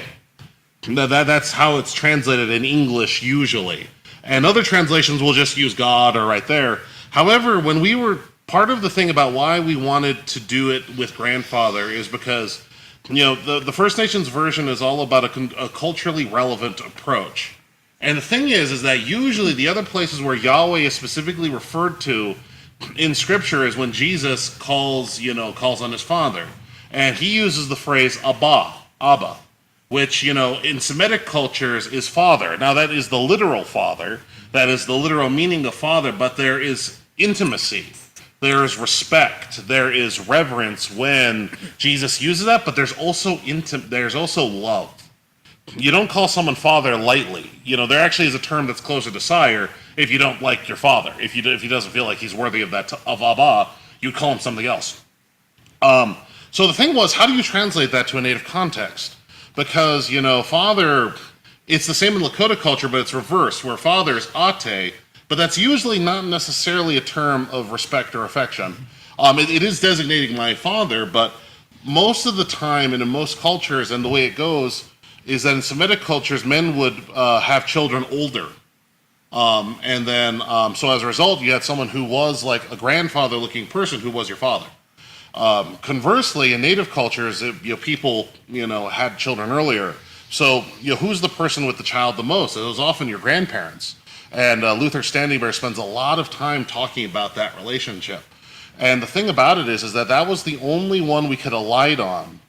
That's how it's translated in English usually, and other translations will just use God or right there. However, when we were part of the thing about why we wanted to do it with grandfather is because, the First Nations version is all about a culturally relevant approach. And the thing is that usually the other places where Yahweh is specifically referred to in Scripture is when Jesus calls on his Father. And he uses the phrase Abba, which, in Semitic cultures is father. Now, that is the literal father. That is the literal meaning of father, but there is intimacy. There is respect. There is reverence when Jesus uses that, but there's also love. You don't call someone father lightly. There actually is a term that's closer to sire if you don't like your father. If he doesn't feel like he's worthy of of Abba, you call him something else. So the thing was, how do you translate that to a native context? Because, father, it's the same in Lakota culture, but it's reversed, where father is ate, but that's usually not necessarily a term of respect or affection. It is designating my father, but most of the time and in most cultures, and the way it goes, is that in Semitic cultures, men would have children older. And then, so as a result, you had someone who was like a grandfather-looking person who was your father. Conversely, in native cultures, people, had children earlier. So, who's the person with the child the most? It was often your grandparents. And Luther Standing Bear spends a lot of time talking about that relationship. And the thing about it is that was the only one we could have relied on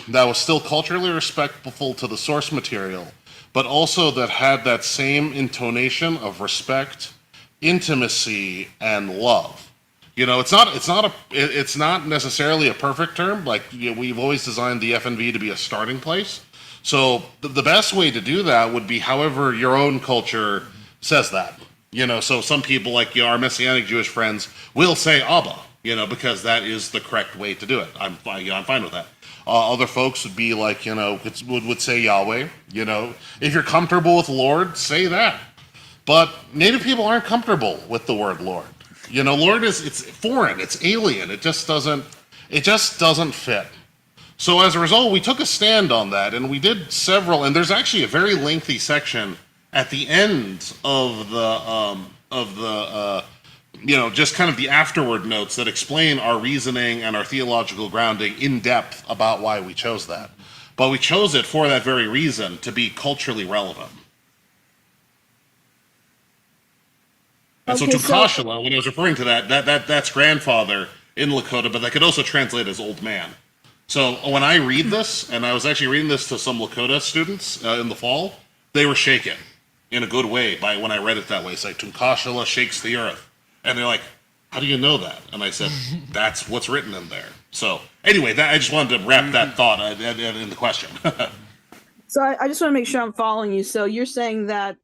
that was still culturally respectful to the source material, but also that had that same intonation of respect, intimacy, and love. It's not necessarily a perfect term. Like, we've always designed the FNV to be a starting place. So the best way to do that would be however your own culture says that. So some people, like our Messianic Jewish friends, will say Abba, because that is the correct way to do it. I'm fine with that. Other folks would be like, would say Yahweh. If you're comfortable with Lord, say that. But Native people aren't comfortable with the word Lord. Lord it's foreign, it's alien. It just doesn't fit. So as a result, we took a stand on that, and we did several. And there's actually a very lengthy section at the end of the just kind of the afterward notes that explain our reasoning and our theological grounding in depth about why we chose that. But we chose it for that very reason, to be culturally relevant. And so Okay, Tukashila, when I was referring to that's grandfather in Lakota, but that could also translate as old man. So when I read this, and I was actually reading this to some Lakota students in the fall, they were shaken in a good way by when I read it that way. It's like, Tukashila shakes the earth. And they're like, how do you know that? And I said, that's what's written in there. So anyway, I just wanted to wrap that thought in the question. So I just want to make sure I'm following you. So you're saying that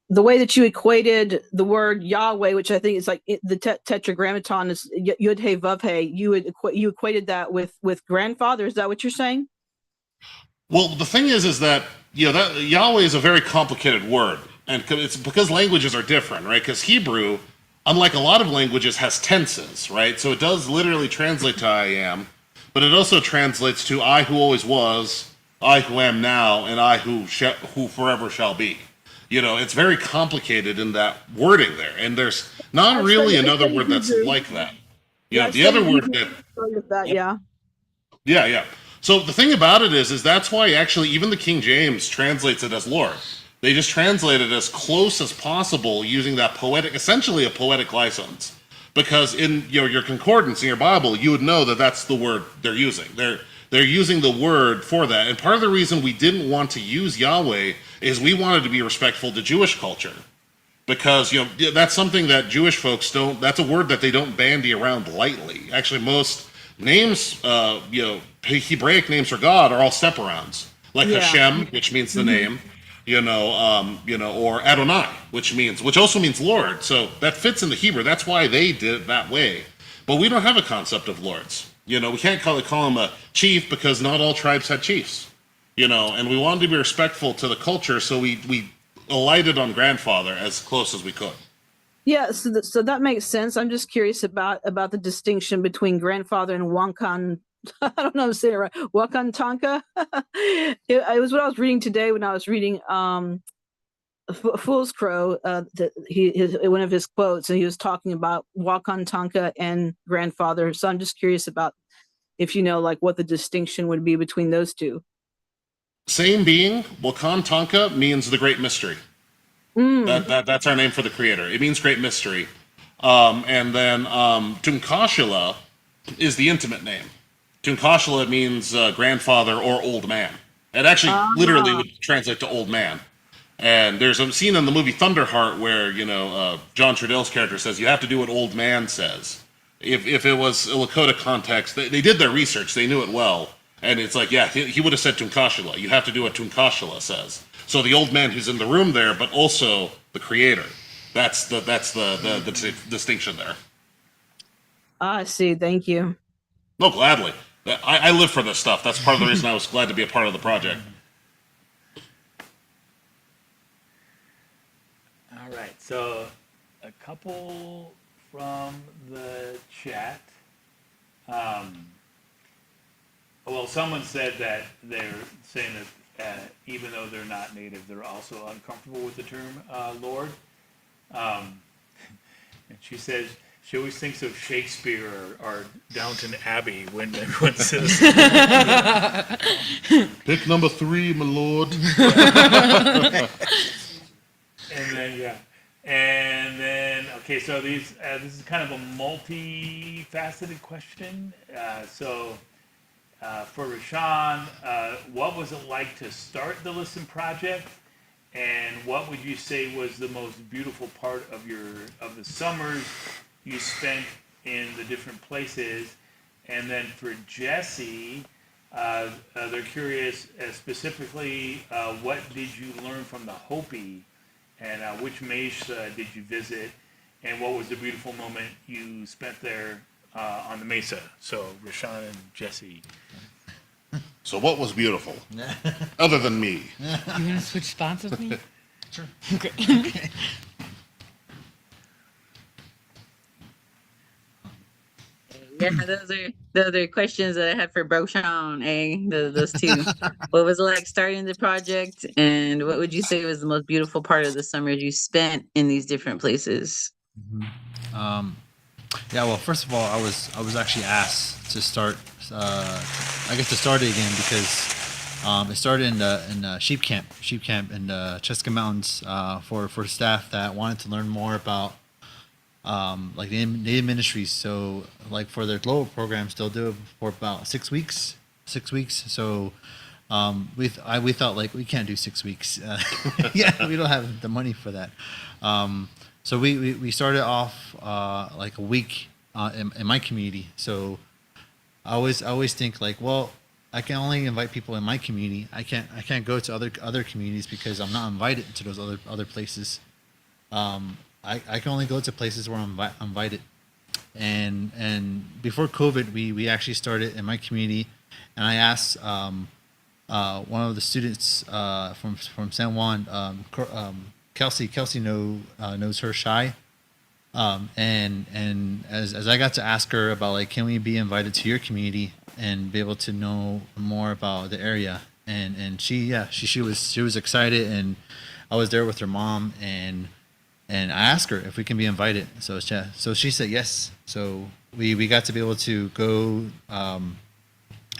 the way that you equated the word Yahweh, which I think is like the tetragrammaton is Yud Hey Vav Hey, you equated that with grandfather. Is that what you're saying? Well, the thing is that that Yahweh is a very complicated word, and it's because languages are different, right? Because Hebrew, unlike a lot of languages, has tenses, right? So it does literally translate to I am, but it also translates to I who always was, I who am now, and I who forever shall be. It's very complicated in that wording there, and there's not really another word that's like that. The other word that yeah. So the thing about it is that's why actually even the King James translates it as Lord. They just translate it as close as possible using that essentially a poetic license. Because in your concordance in your Bible, you would know that that's the word they're using. They're using the word for that. And part of the reason we didn't want to use Yahweh is we wanted to be respectful to Jewish culture. Because, that's something that Jewish folks that's a word that they don't bandy around lightly. Actually, most names, Hebraic names for God are all step-arounds. Like Hashem, which means the name, or Adonai, which also means Lord. So that fits in the Hebrew. That's why they did it that way. But we don't have a concept of lords. We can't call him a chief because not all tribes had chiefs. And we wanted to be respectful to the culture, so we alighted on grandfather as close as we could. Yeah, so that makes sense. I'm just curious about the distinction between grandfather and Wankan. I don't know how to say it right. Wakan Tonka. It was what I was reading today when I was reading Fool's Crow. One of his quotes, and he was talking about Wakan Tonka and grandfather. So I'm just curious about if like what the distinction would be between those two. Same being, Wakan Tonka means the great mystery. That's our name for the creator. It means great mystery. And then Tunkashila is the intimate name. Tunkashila means grandfather or old man. It actually literally would translate to old man. And there's a scene in the movie Thunderheart where, John Trudell's character says, you have to do what old man says. If it was a Lakota context, they did their research. They knew it well. And it's like, yeah, he would have said Tunkashila. You have to do what Tunkashila says. So the old man who's in the room there, but also the creator. That's the distinction there. I see. Thank you. No, gladly. I live for this stuff. That's part of the reason I was glad to be a part of the project. All right, so a couple from the chat. Well, someone said that they're saying that even though they're not native, they're also uncomfortable with the term Lord. And she says she always thinks of Shakespeare or Downton Abbey when everyone says. Pick number 3, my lord. And then okay, so this is kind of a multifaceted question. For Rashawn, what was it like to start the LiSTeN project, and what would you say was the most beautiful part of the summers you spent in the different places? And then for Jesse, they're curious specifically, what did you learn from the Hopi, and which mesa did you visit, and what was the beautiful moment you spent there on the mesa? So Rashawn and Jesse. So what was beautiful, other than me? You want to switch spots with me? Sure. Great. Yeah, those are the other questions that I had for Broshan, those two. What was it like starting the project, and what would you say was the most beautiful part of the summers you spent in these different places? Um, yeah, well, first of all, I was actually asked to start. I guess to start it again because it started in sheep camp in the Cheska Mountains for staff that wanted to learn more about like the native ministries. So like for their global programs, they'll do it for about 6 weeks. 6 weeks. So we thought like we can't do 6 weeks. Yeah, we don't have the money for that. So we started off like a week in my community. So I always think like, well, I can only invite people in my community. I can't go to other communities because I'm not invited to those other places. I can only go to places where I'm invited. And before COVID, we actually started in my community, and I asked one of the students from San Juan, Kelsey knows her Shy. And as I got to ask her about like, can we be invited to your community and be able to know more about the area, and she was excited, and I was there with her mom, and I asked her if we can be invited. So she said yes. So we got to be able to go.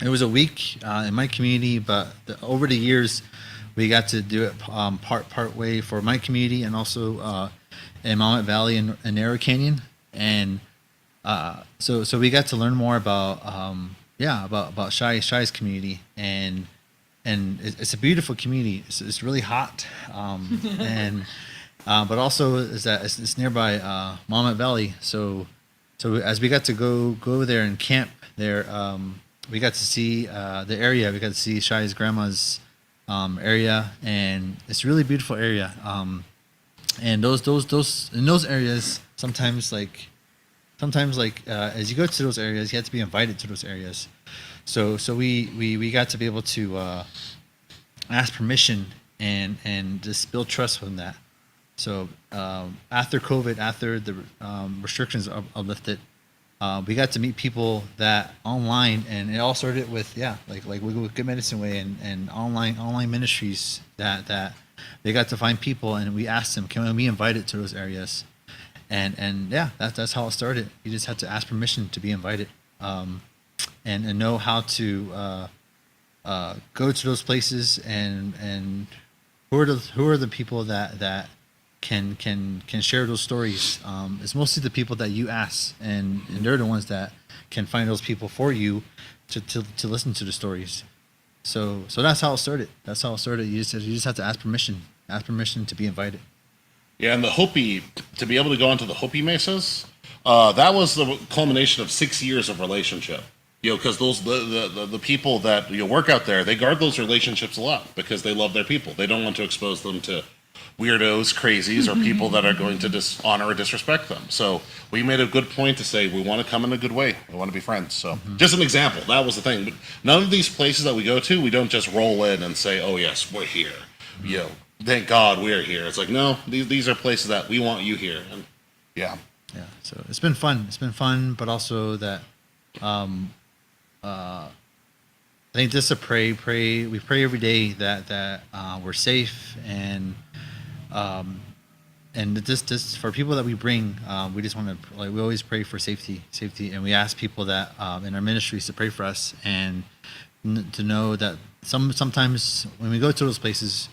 It was a week in my community, but over the years, we got to do it part way for my community and also in Willamette Valley and Narrow Canyon, and so we got to learn more about about Shy's community, and it's a beautiful community. It's really hot, and but also is that it's nearby Willamette Valley. So as we got to go there and camp there, we got to see the area. We got to see Shy's grandma's area, and it's a really beautiful area. And those in those areas sometimes like as you go to those areas, you have to be invited to those areas. So we got to be able to ask permission and just build trust from that. So after COVID, after the restrictions are lifted, we got to meet people that online, and it all started with with Good Medicine Way and online ministries that they got to find people, and we asked them, can we be invited to those areas? And that's how it started. You just had to ask permission to be invited, and know how to go to those places, and who are the people that can share those stories. It's mostly the people that you ask, and they're the ones that can find those people for you to listen to the stories. So that's how it started. You just have to ask permission to be invited. Yeah, and the Hopi, to be able to go onto the Hopi mesas, that was the culmination of 6 years of relationship. Because the people that work out there, they guard those relationships a lot because they love their people. They don't want to expose them to weirdos, crazies, or people that are going to dishonor or disrespect them. So we made a good point to say we want to come in a good way. We want to be friends. So just an example. That was the thing. But none of these places that we go to, we don't just roll in and say, "Oh yes, we're here." Thank God we're here. It's like, no, these are places that we want you here. And yeah. So it's been fun, but also that I think just to pray. We pray every day that we're safe, and this for people that we bring. We just want to we always pray for safety, and we ask people that in our ministries to pray for us, and to know that sometimes when we go to those places,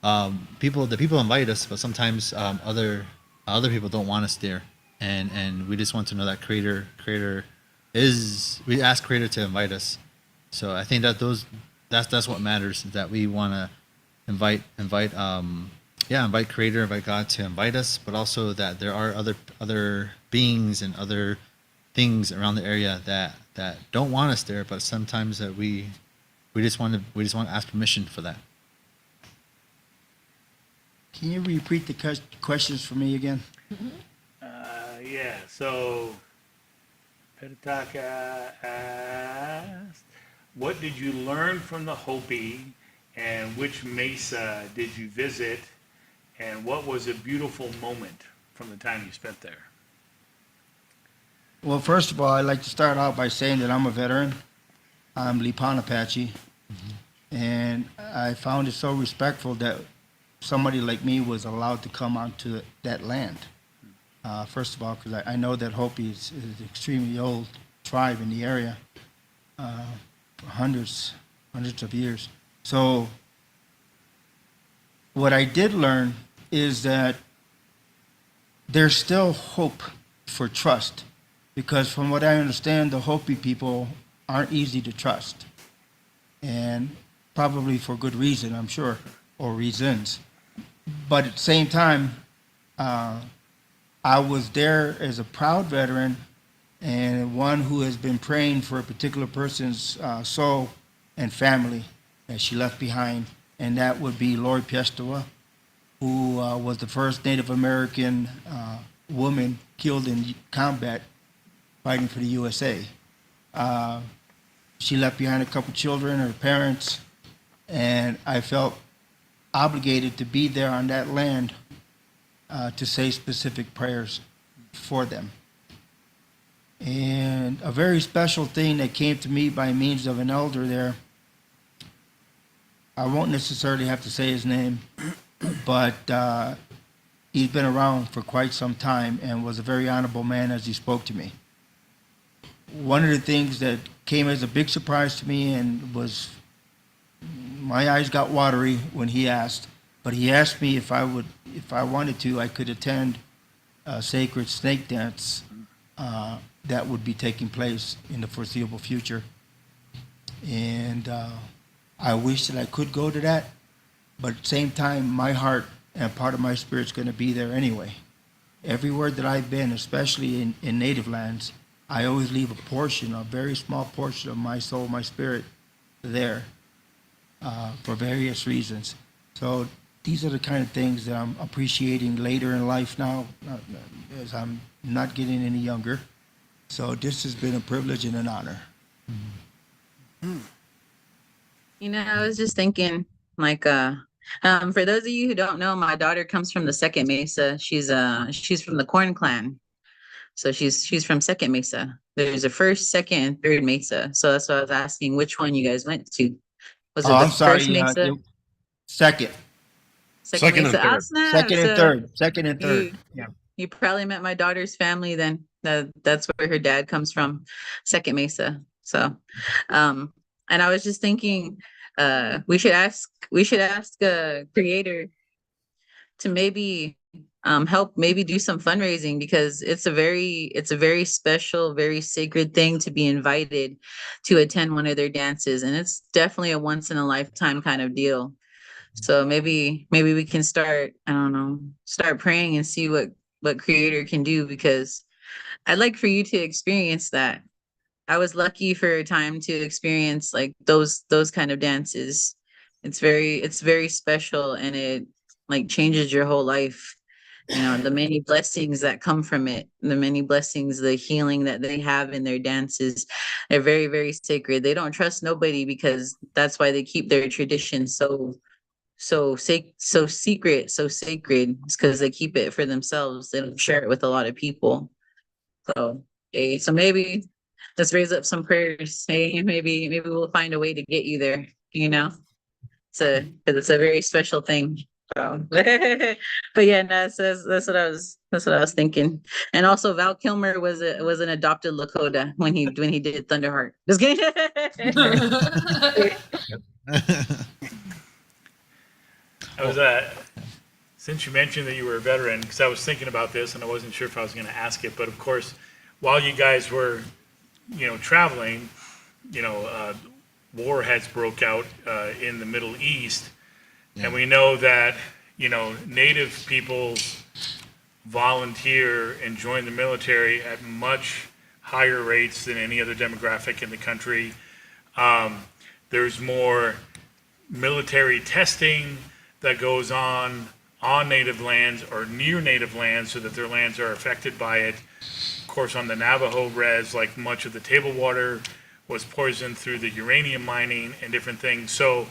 the people invite us, but sometimes other people don't want us there, and we just want to know that Creator we ask Creator to invite us. So I think that's what matters, that we want to invite Creator, invite God to invite us, but also that there are other beings and other things around the area that don't want us there, but sometimes that we just want to ask permission for that. Can you repeat the questions for me again? Yeah, so Petataka asked, what did you learn from the Hopi, and which mesa did you visit, and what was a beautiful moment from the time you spent there? Well, first of all, I'd like to start out by saying that I'm a veteran. I'm Lipan Apache, and I found it so respectful that somebody like me was allowed to come onto that land. First of all, because I know that Hopi is an extremely old tribe in the area, for hundreds of years. So what I did learn is that there's still hope for trust, because from what I understand, the Hopi people aren't easy to trust, and probably for good reason, I'm sure, or reasons. But at the same time, uh, I was there as a proud veteran and one who has been praying for a particular person's soul and family that she left behind, and that would be Lori Piestewa, who was the first Native American woman killed in combat fighting for the USA. Uh, she left behind a couple children, her parents, and I felt obligated to be there on that land to say specific prayers for them. And a very special thing that came to me by means of an elder there, I won't necessarily have to say his name, but he's been around for quite some time and was a very honorable man as he spoke to me. One of the things that came as a big surprise to me and was, my eyes got watery when he asked, but he asked me if I wanted to, I could attend a sacred snake dance that would be taking place in the foreseeable future. And I wish that I could go to that, but at the same time, my heart and part of my spirit's going to be there anyway. Everywhere that I've been, especially in native lands, I always leave a portion, a very small portion of my soul, my spirit there for various reasons. So these are the kind of things that I'm appreciating later in life now, as I'm not getting any younger. So this has been a privilege and an honor. You know, I was just thinking, like, for those of you who don't know, my daughter comes from the Second Mesa. She's from the Corn Clan. So she's from Second Mesa. There's a first, second, and third Mesa. So that's why I was asking which one you guys went to. Was Oh, it the I'm first sorry. Mesa, Second, second Second and Mesa? Oh, third. snap. second and So third, second and third. you Yeah. you probably met my daughter's family then. That's where her dad comes from, Second Mesa. So, um, and I was just thinking, we should ask Creator to maybe help maybe do some fundraising, because it's a very special, very sacred thing to be invited to attend one of their dances, and it's definitely a once in a lifetime kind of deal. So maybe we can start, I don't know, start praying and see what Creator can do, because I'd like for you to experience that. I was lucky for a time to experience like those kind of dances. It's very special, and it like changes your whole life. You know, the many blessings that come from it, the many blessings, the healing that they have in their dances, they're very, very sacred. They don't trust nobody, because that's why they keep their tradition so secret, so sacred. It's because they keep it for themselves. They don't share it with a lot of people. So, hey, so maybe let's raise up some prayers. Hey, maybe we'll find a way to get you there. You know, because it's a very special thing. So, but yeah, no, that's what I was thinking. And also, Val Kilmer was an adopted Lakota when he did Thunderheart. Just kidding. I was since you mentioned that you were a veteran, because I was thinking about this and I wasn't sure if I was going to ask it, but of course, while you guys were, traveling, warheads broke out in the Middle East, and we know that Native peoples volunteer and join the military at much higher rates than any other demographic in the country. There's more military testing that goes on native lands or near native lands, so that their lands are affected by it. Of course, on the Navajo res, like much of the table water was poisoned through the uranium mining and different things. So,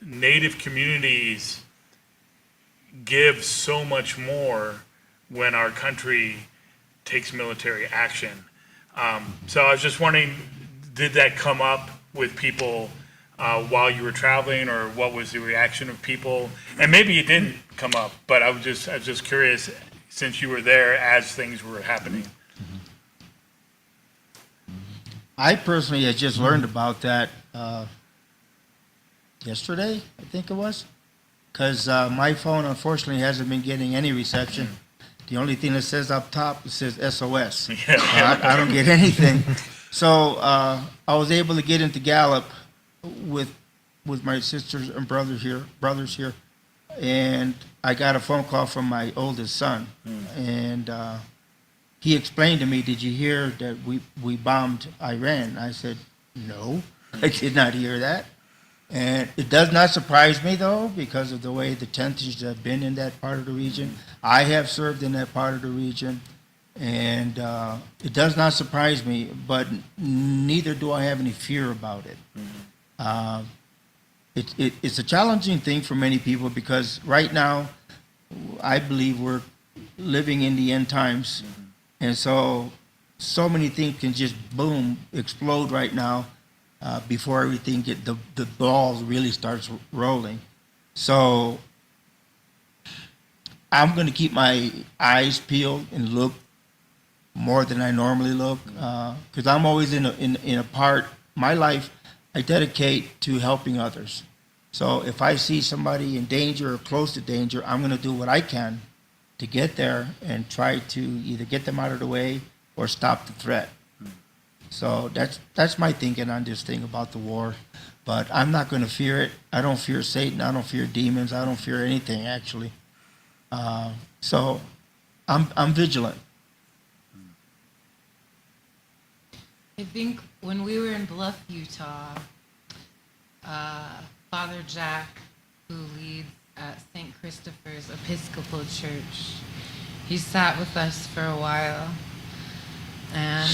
native communities give so much more when our country takes military action. So I was just wondering, did that come up with people while you were traveling, or what was the reaction of people? And maybe it didn't come up, but I was just curious, since you were there as things were happening. I personally had just learned about that yesterday, I think it was, because my phone unfortunately hasn't been getting any reception. The only thing that says up top, it says SOS. I don't get anything. So I was able to get into Gallup with my sisters and brothers here, and I got a phone call from my oldest son, and he explained to me, "Did you hear that we bombed Iran?" I said, "No, I did not hear that." And it does not surprise me, though, because of the way the tensions have been in that part of the region. I have served in that part of the region, and it does not surprise me, but neither do I have any fear about it. It's a challenging thing for many people because right now, I believe we're living in the end times, and so many things can just boom, explode right now. Before everything the balls really starts rolling. So I'm going to keep my eyes peeled and look more than I normally look, because I'm always in a part, my life, I dedicate to helping others. So if I see somebody in danger or close to danger, I'm going to do what I can to get there and try to either get them out of the way or stop the threat. So that's my thinking on this thing about the war. But I'm not going to fear it. I don't fear Satan. I don't fear demons. I don't fear anything, actually. So I'm vigilant. I think when we were in Bluff, Utah, Father Jack, who leads at St. Christopher's Episcopal Church, he sat with us for a while, and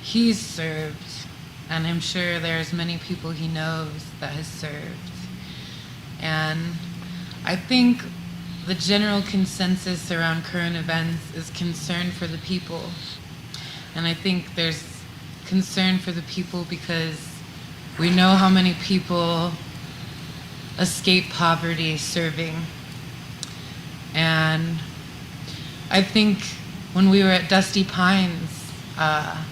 he's served, and I'm sure there's many people he knows that has served. And I think the general consensus around current events is concern for the people. And I think there's concern for the people because we know how many people escape poverty serving. And I think when we were at Dusty Pines, I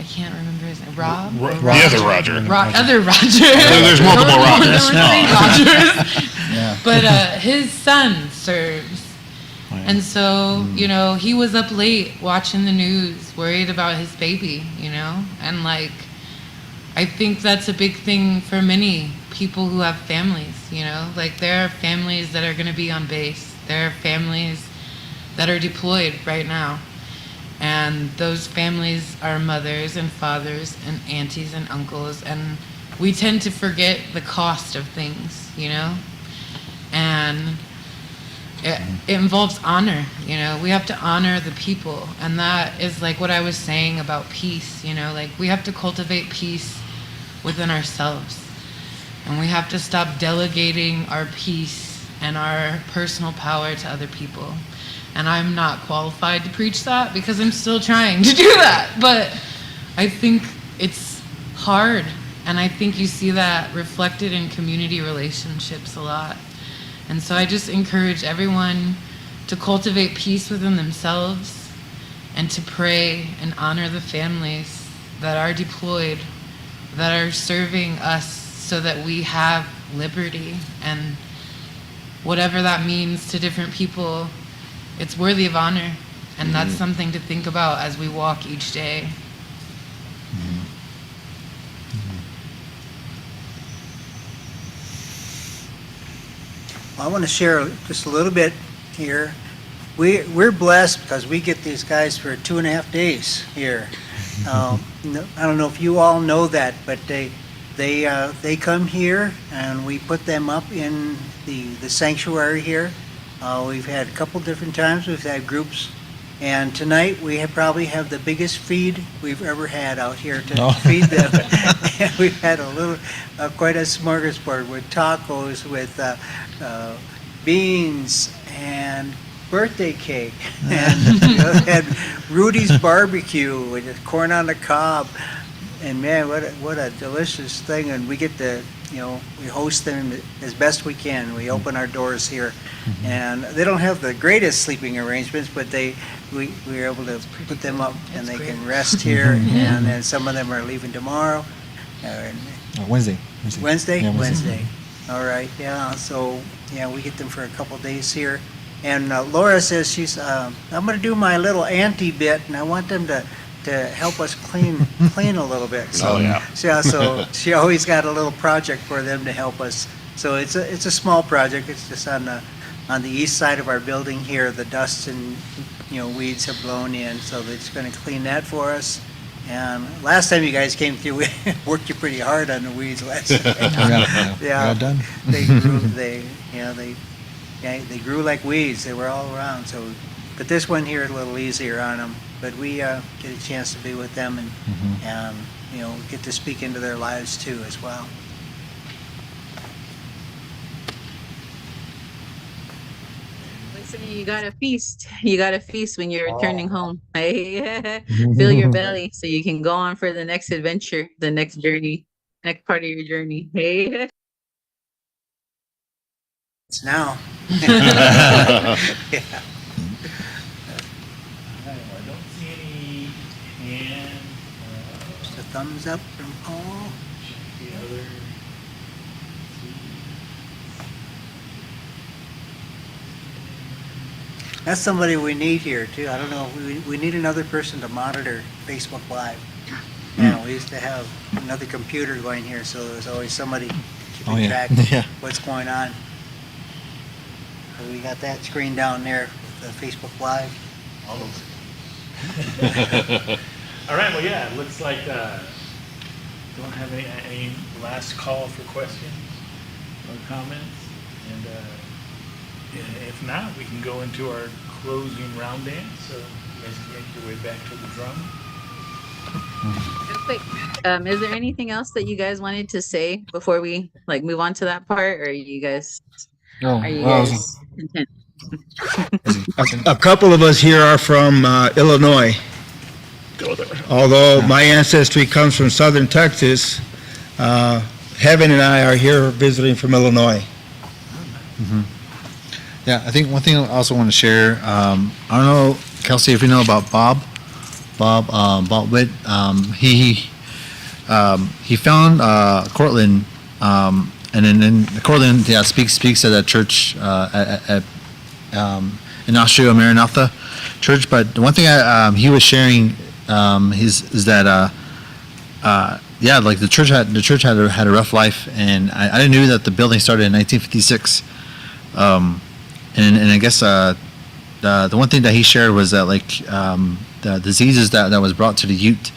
can't remember his name. Rob? The other Roger. Other Roger. There's multiple Rogers. Yeah. But his son serves. And so, he was up late watching the news, worried about his baby, And I think that's a big thing for many people who have families, there are families that are going to be on base. There are families that are deployed right now. And those families are mothers and fathers and aunties and uncles. And we tend to forget the cost of things, And it involves honor, We have to honor the people. And that is what I was saying about peace, we have to cultivate peace within ourselves. And we have to stop delegating our peace and our personal power to other people. And I'm not qualified to preach that because I'm still trying to do that. But I think it's hard. And I think you see that reflected in community relationships a lot. And so I just encourage everyone to cultivate peace within themselves and to pray and honor the families that are deployed, that are serving us so that we have liberty. And whatever that means to different people, it's worthy of honor, and that's something to think about as we walk each day. I want to share just a little bit here. We're blessed because we get these guys for 2.5 days here. I don't know if you all know that, but they come here and we put them up in the sanctuary here. We've had a couple different times. We've had groups, and tonight we probably have the biggest feed we've ever had out here to feed them. And we've had quite a smorgasbord with tacos, with beans, and birthday cake, and had Rudy's barbecue with the corn on the cob, and man, what a delicious thing! And we get to, we host them as best we can. We open our doors here, and they don't have the greatest sleeping arrangements, but we are able to put them up, and they can rest here. And then some of them are leaving tomorrow. Wednesday. Wednesday? Yeah, Wednesday. All right, yeah. So, yeah, we get them for a couple days here. And Laura says I'm going to do my little auntie bit, and I want them to help us clean a little bit. So, Oh, yeah. So she always got a little project for them to help us. So it's a small project. It's just on the east side of our building here. The dust and weeds have blown in, so they're just going to clean that for us. And last time you guys came through, we worked you pretty hard on the weeds last time. Yeah. Well done. They grew. They grew like weeds. They were all around. So, but this one here is a little easier on them. But we get a chance to be with them and get to speak into their lives too as well. Listen, you got to feast. You got to feast when you're returning home. Fill your belly so you can go on for the next adventure, the next journey, next part of your journey. Hey. It's now. I don't see any hand. Just a thumbs up from Paul. The other. That's somebody we need here too. I don't know. We need another person to monitor Facebook Live. We used to have another computer going here, so there was always somebody keeping track of what's going on. So we got that screen down there with the Facebook Live. All right. Well, yeah. It looks like don't have any last call for questions or comments, and if not, we can go into our closing round dance. So you guys can make your way back to the drum. Real quick, is there anything else that you guys wanted to say before we move on to that part, or are you guys content? A couple of us here are from Illinois. Although my ancestry comes from southern Texas, Heaven and I are here visiting from Illinois. Yeah, I think one thing I also want to share, I don't know, Kelsey, if you know about Bob Witt. He found Cortland, and then Cortland, speaks at a church in Austria, Maranatha Church. But the one thing he was sharing is that the church had a rough life, and I didn't know that the building started in 1956. And I guess the one thing that he shared was that the diseases that was brought to the Ute,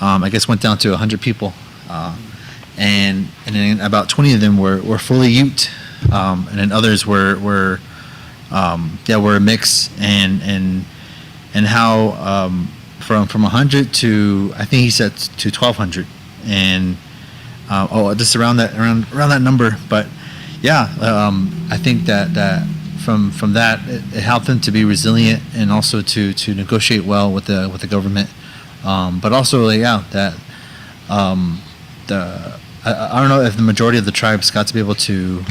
I guess went down to 100 people, and then about 20 of them were fully Ute, and then others were a mix, and how from 100 to, I think he said, to 1,200, and just around that number. But I think that from that, it helped them to be resilient and also to negotiate well with the government. But also, I don't know if the majority of the tribes got to be able to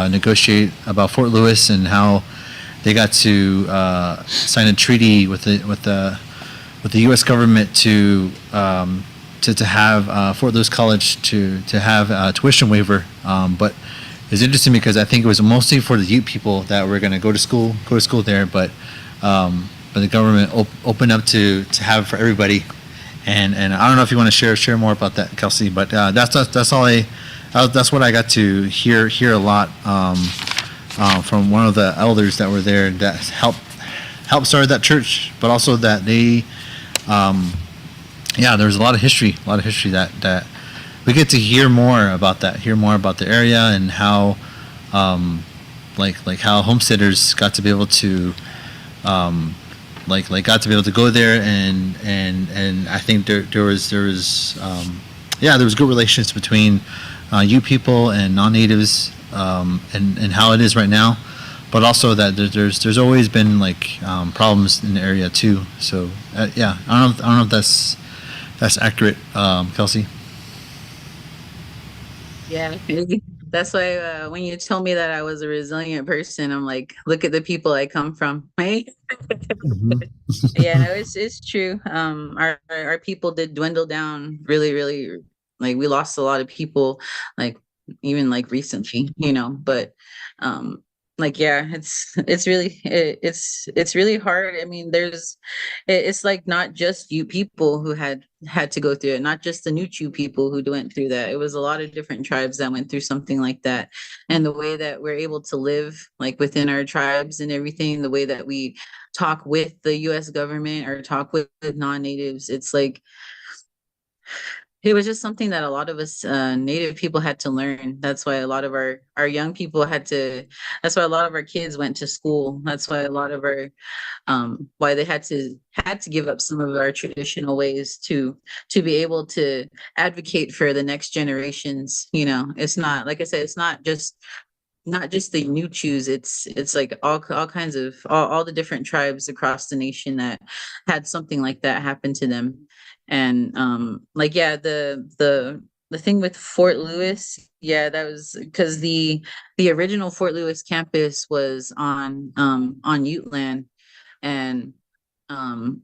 negotiate about Fort Lewis, and how they got to sign a treaty with the U.S. government to have Fort Lewis College to have a tuition waiver. But it's interesting because I think it was mostly for the Ute people that were going to go to school there, but the government opened up to have it for everybody. And I don't know if you want to share more about that, Kelsey, but that's what I got to hear a lot from one of the elders that were there that helped start that church, but also that they there's a lot of history that we get to hear more about the area, and how how homesteaders got to be able to got to be able to go there, and I think there was good relations between Ute people and non-natives, and how it is right now. but also that there's always been like problems in the area too. So yeah, I don't know if that's accurate, Kelsey. Yeah, maybe. That's why when you told me that I was a resilient person, I'm like, look at the people I come from, right? Mhm. Yeah, no, it's true. Our people did dwindle down really, really. Like we lost a lot of people, like even like recently, But um, like yeah, it's really it's really hard. I mean, it's like not just you people who had to go through it, not just the Nuchu people who went through that. It was a lot of different tribes that went through something like that, and the way that we're able to live like within our tribes and everything, the way that we talk with the US government or talk with non-natives. It's like it was just something that a lot of us native people had to learn. That's why a lot of our young people that's why a lot of our kids went to school. That's why a lot of our why they had to give up some of our traditional ways to be able to advocate for the next generations. It's not, like I said, it's not just the new choose, it's like all kinds of all the different tribes across the nation that had something like that happen to them. And like yeah, the thing with Fort Lewis, yeah, that was because the original Fort Lewis campus was on Ute land. And um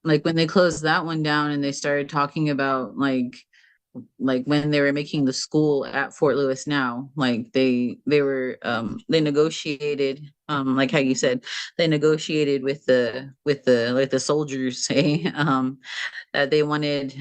like when they closed that one down and they started talking about like when they were making the school at Fort Lewis now, like they negotiated, like how you said, they negotiated with the like the soldiers, hey, that they wanted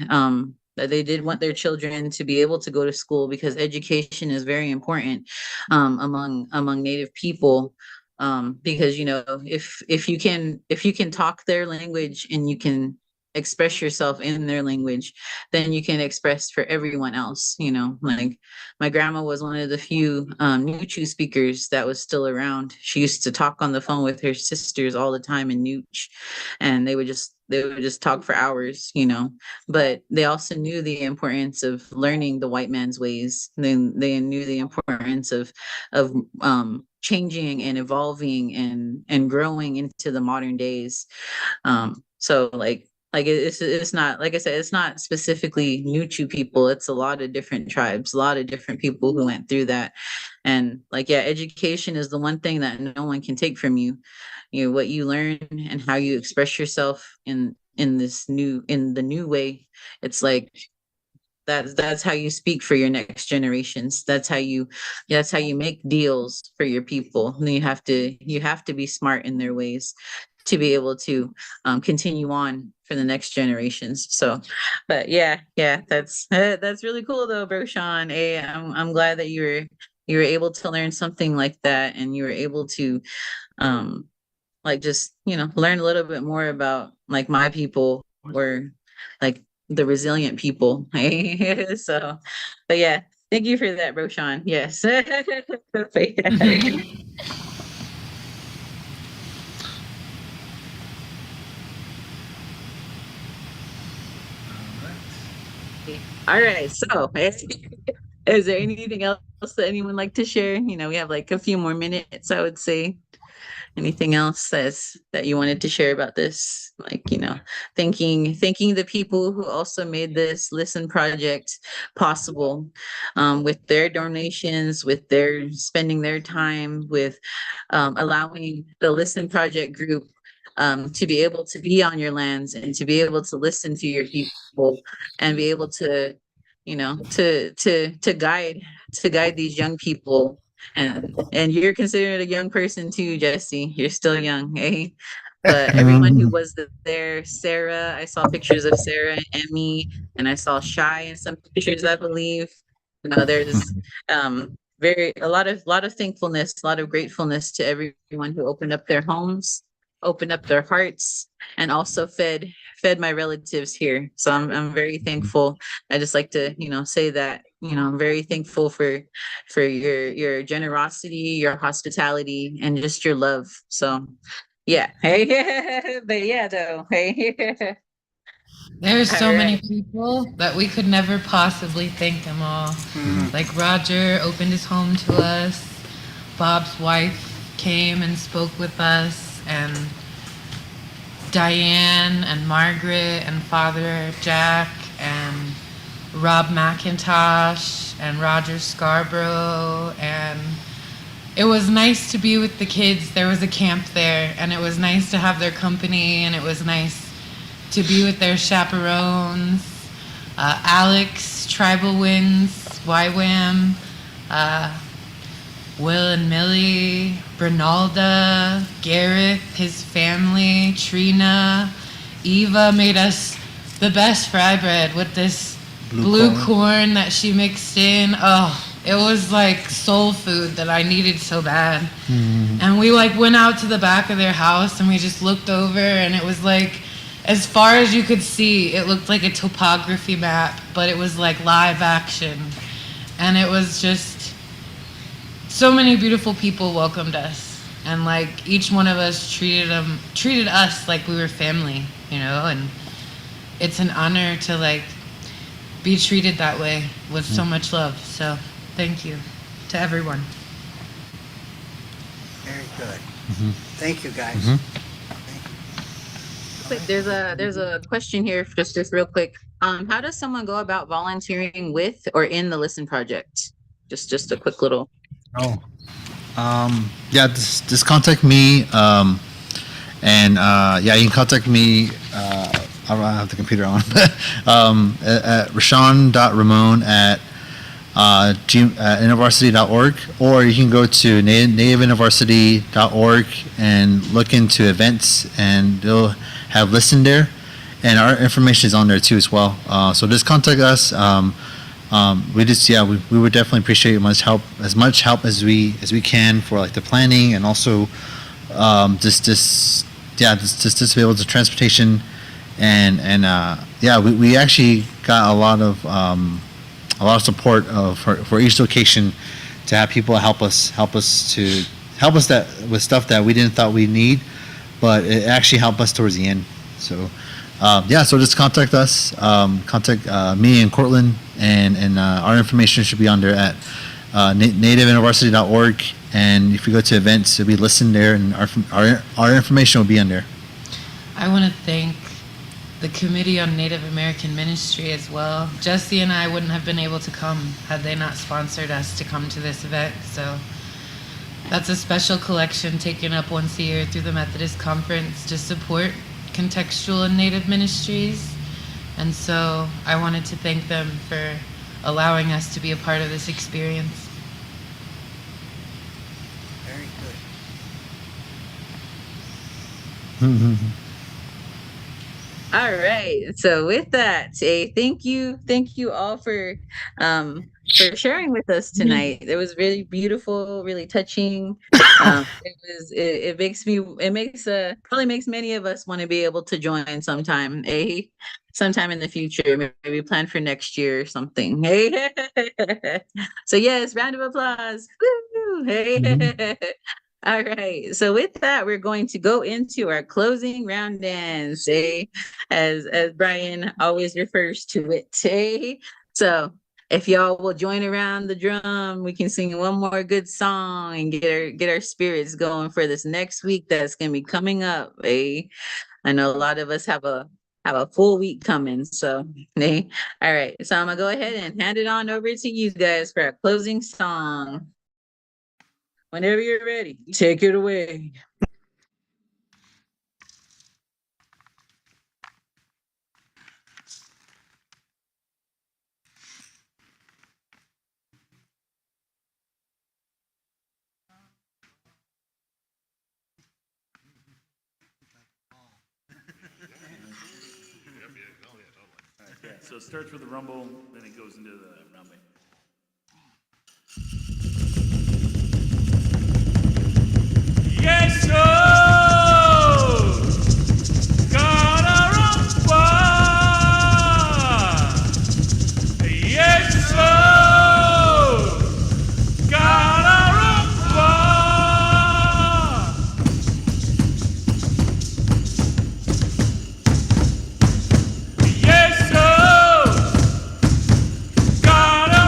that they did want their children to be able to go to school because education is very important among Native people. Because if you can talk their language and you can express yourself in their language, then you can express for everyone else. Like my grandma was one of the few Nuchu speakers that was still around. She used to talk on the phone with her sisters all the time in Nuch, and they would just talk for hours. But they also knew the importance of learning the white man's ways. They knew the importance of changing and evolving and growing into the modern days. So it's not, like I said, it's not specifically Nuchu people. It's a lot of different tribes, a lot of different people who went through that. And like yeah, education is the one thing that no one can take from you. What you learn and how you express yourself in the new way. It's like that's how you speak for your next generations. That's how you make deals for your people. And you have to be smart in their ways to be able to continue on for the next generations. So, but yeah, that's really cool though, bro Sean. Hey, I'm glad that you were able to learn something like that, and you were able to um like just learn a little bit more about like my people, or like the resilient people. So but yeah, thank you for that, bro Sean. Yes. But yeah. All right, so is there anything else that anyone like to share? We have like a few more minutes, I would say. Anything else that you wanted to share about this? Like, thanking the people who also made this LiSTeN project possible, with their donations, with their spending their time, with allowing the LiSTeN project group to be able to be on your lands and to be able to listen to your people and be able to, to guide these young people. And you're considered a young person too, Jesse. You're still young, eh? But everyone who was there, Sarah, I saw pictures of Sarah and Emmy, and I saw Shy in some pictures, I believe. There's a lot of thankfulness, a lot of gratefulness to everyone who opened up their homes, opened up their hearts, and also fed my relatives here. So I'm very thankful. I just like to, say that, I'm very thankful for your generosity, your hospitality, and just your love. So yeah. Hey, but yeah, though. Hey. There's All so many right. people that we could never possibly thank them all. Mhm. Like Roger opened his home to us, Bob's wife came and spoke with us, and Diane and Margaret and Father Jack and Rob McIntosh and Roger Scarborough, and it was nice to be with the kids. There was a camp there, and it was nice to have their company, and it was nice to be with their chaperones, Alex, Tribal Winds, YWAM, Will and Millie, Bernalda, Gareth, his family, Trina, Eva made us the best fry bread with this blue corn that she mixed in. Oh, it was like soul food that I needed so bad. Mm-hmm. And we like went out to the back of their house and we just looked over, and it was like, as far as you could see, it looked like a topography map, but it was like live action. And it was just, so many beautiful people welcomed us. And like each one of us treated us like we were family, you know, and it's an honor to like be treated that way with so much love. So thank you to everyone. Very good. Mm-hmm. Thank you, guys. Mhm. Quick, there's a question here, just real quick. How does someone go about volunteering with or in the LiSTeN project? Just a quick little. Oh, yeah, just contact me, yeah, you can contact me. I don't have the computer on. At rashawn.ramon at InterVarsity.org, or you can go to nativeintervarsity.org and look into events, and they'll have LiSTeN there, and our information is on there too as well. So just contact us. We would definitely appreciate as much help as we can for like the planning, and also just to be able to transportation, and we actually got a lot of support for each location, to have people help us that with stuff that we didn't thought we'd need, but it actually helped us towards the end. So so just contact us, contact me and Cortland, and our information should be on there at nativeintervarsity.org, and if you go to events, it'll be listed there, and our information will be on there. I want to thank the Committee on Native American Ministry as well. Jesse and I wouldn't have been able to come had they not sponsored us to come to this event. So that's a special collection taken up once a year through the Methodist Conference to support contextual and Native ministries. And so I wanted to thank them for allowing us to be a part of this experience. Very good. All right. So with that, thank you all for sharing with us tonight. It was really beautiful, really touching. It probably makes many of us want to be able to join sometime in the future, maybe plan for next year or something. Hey. So yes, round of applause. Woo! Hey. All right. So with that, we're going to go into our closing round dance, as Brian always refers to it. So if y'all will join around the drum, we can sing one more good song and get our spirits going for this next week that's gonna be coming up. I know a lot of us have a full week coming. So all right. So I'm gonna go ahead and hand it on over to you guys for our closing song. Whenever you're ready, take it away. Yeah, so it starts with the rumble, then it goes into the rumbling. Yes, sir! Gotta rumba! Yes, sir! Gotta rumba! Yes, sir! Gotta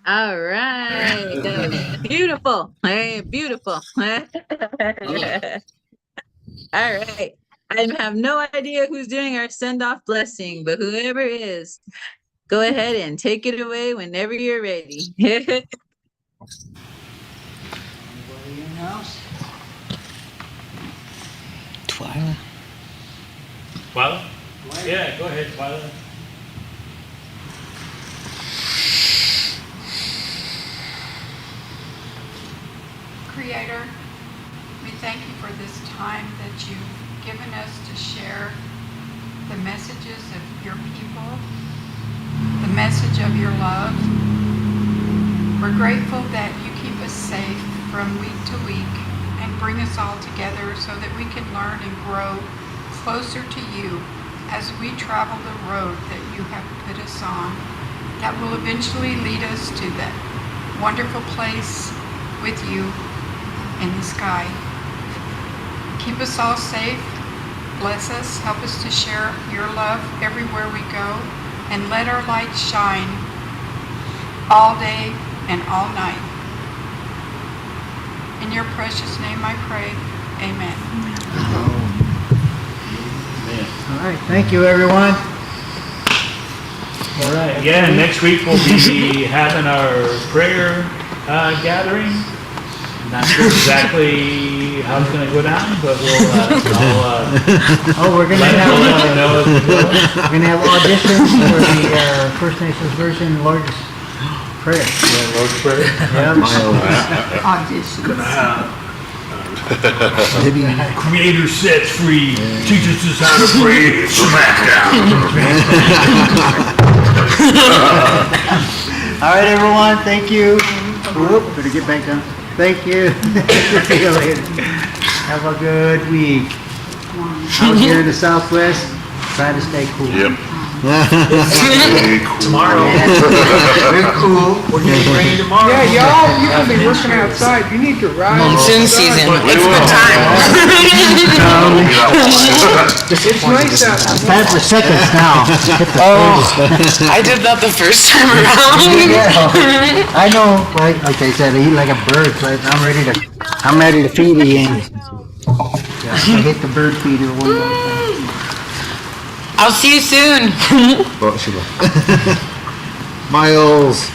All right. Beautiful. Hey, beautiful. All right. I have no idea who's doing our send off blessing, but whoever is, go ahead and take it away whenever you're ready. Anybody in the house? Twyla. Twyla? Yeah, go ahead, Twyla. Creator, we thank you for this time that you've given us to share the messages of your people, the message of your love. We're grateful that you keep us safe from week to week and bring us all together so that we can learn and grow closer to you as we travel the road that you have put us on that will eventually lead us to that wonderful place with you in the sky. Keep us all safe, bless us, help us to share your love everywhere we go, and let our light shine all day and all night. In your precious name I pray, amen. All right, thank you, everyone. All right, yeah, next week we'll be having our prayer gathering. Not sure exactly how it's gonna go down, but Oh, we're gonna let have, you know as we go. we're gonna have auditions for the First Nations version Lord's Prayer. Lord's Prayer. Yeah. Auditions. Creator sets free, teaches us how to pray, smackdown. All right, everyone, thank you. Whoop, better get back down. Thank you. See you later. Have a good week. Out here in the Southwest, try to stay cool. Yep. Tomorrow. We're cool. We're getting rain tomorrow. Yeah, y'all, you can be working outside. You need to ride. Monsoon season. It's the time. It's nice out there. It's time for seconds now. I did that the first time around. Yeah, I know, like I said, I eat like a bird, so I'm ready to feed again. Yeah, I hit the bird feeder one more time. I'll see you soon. Miles.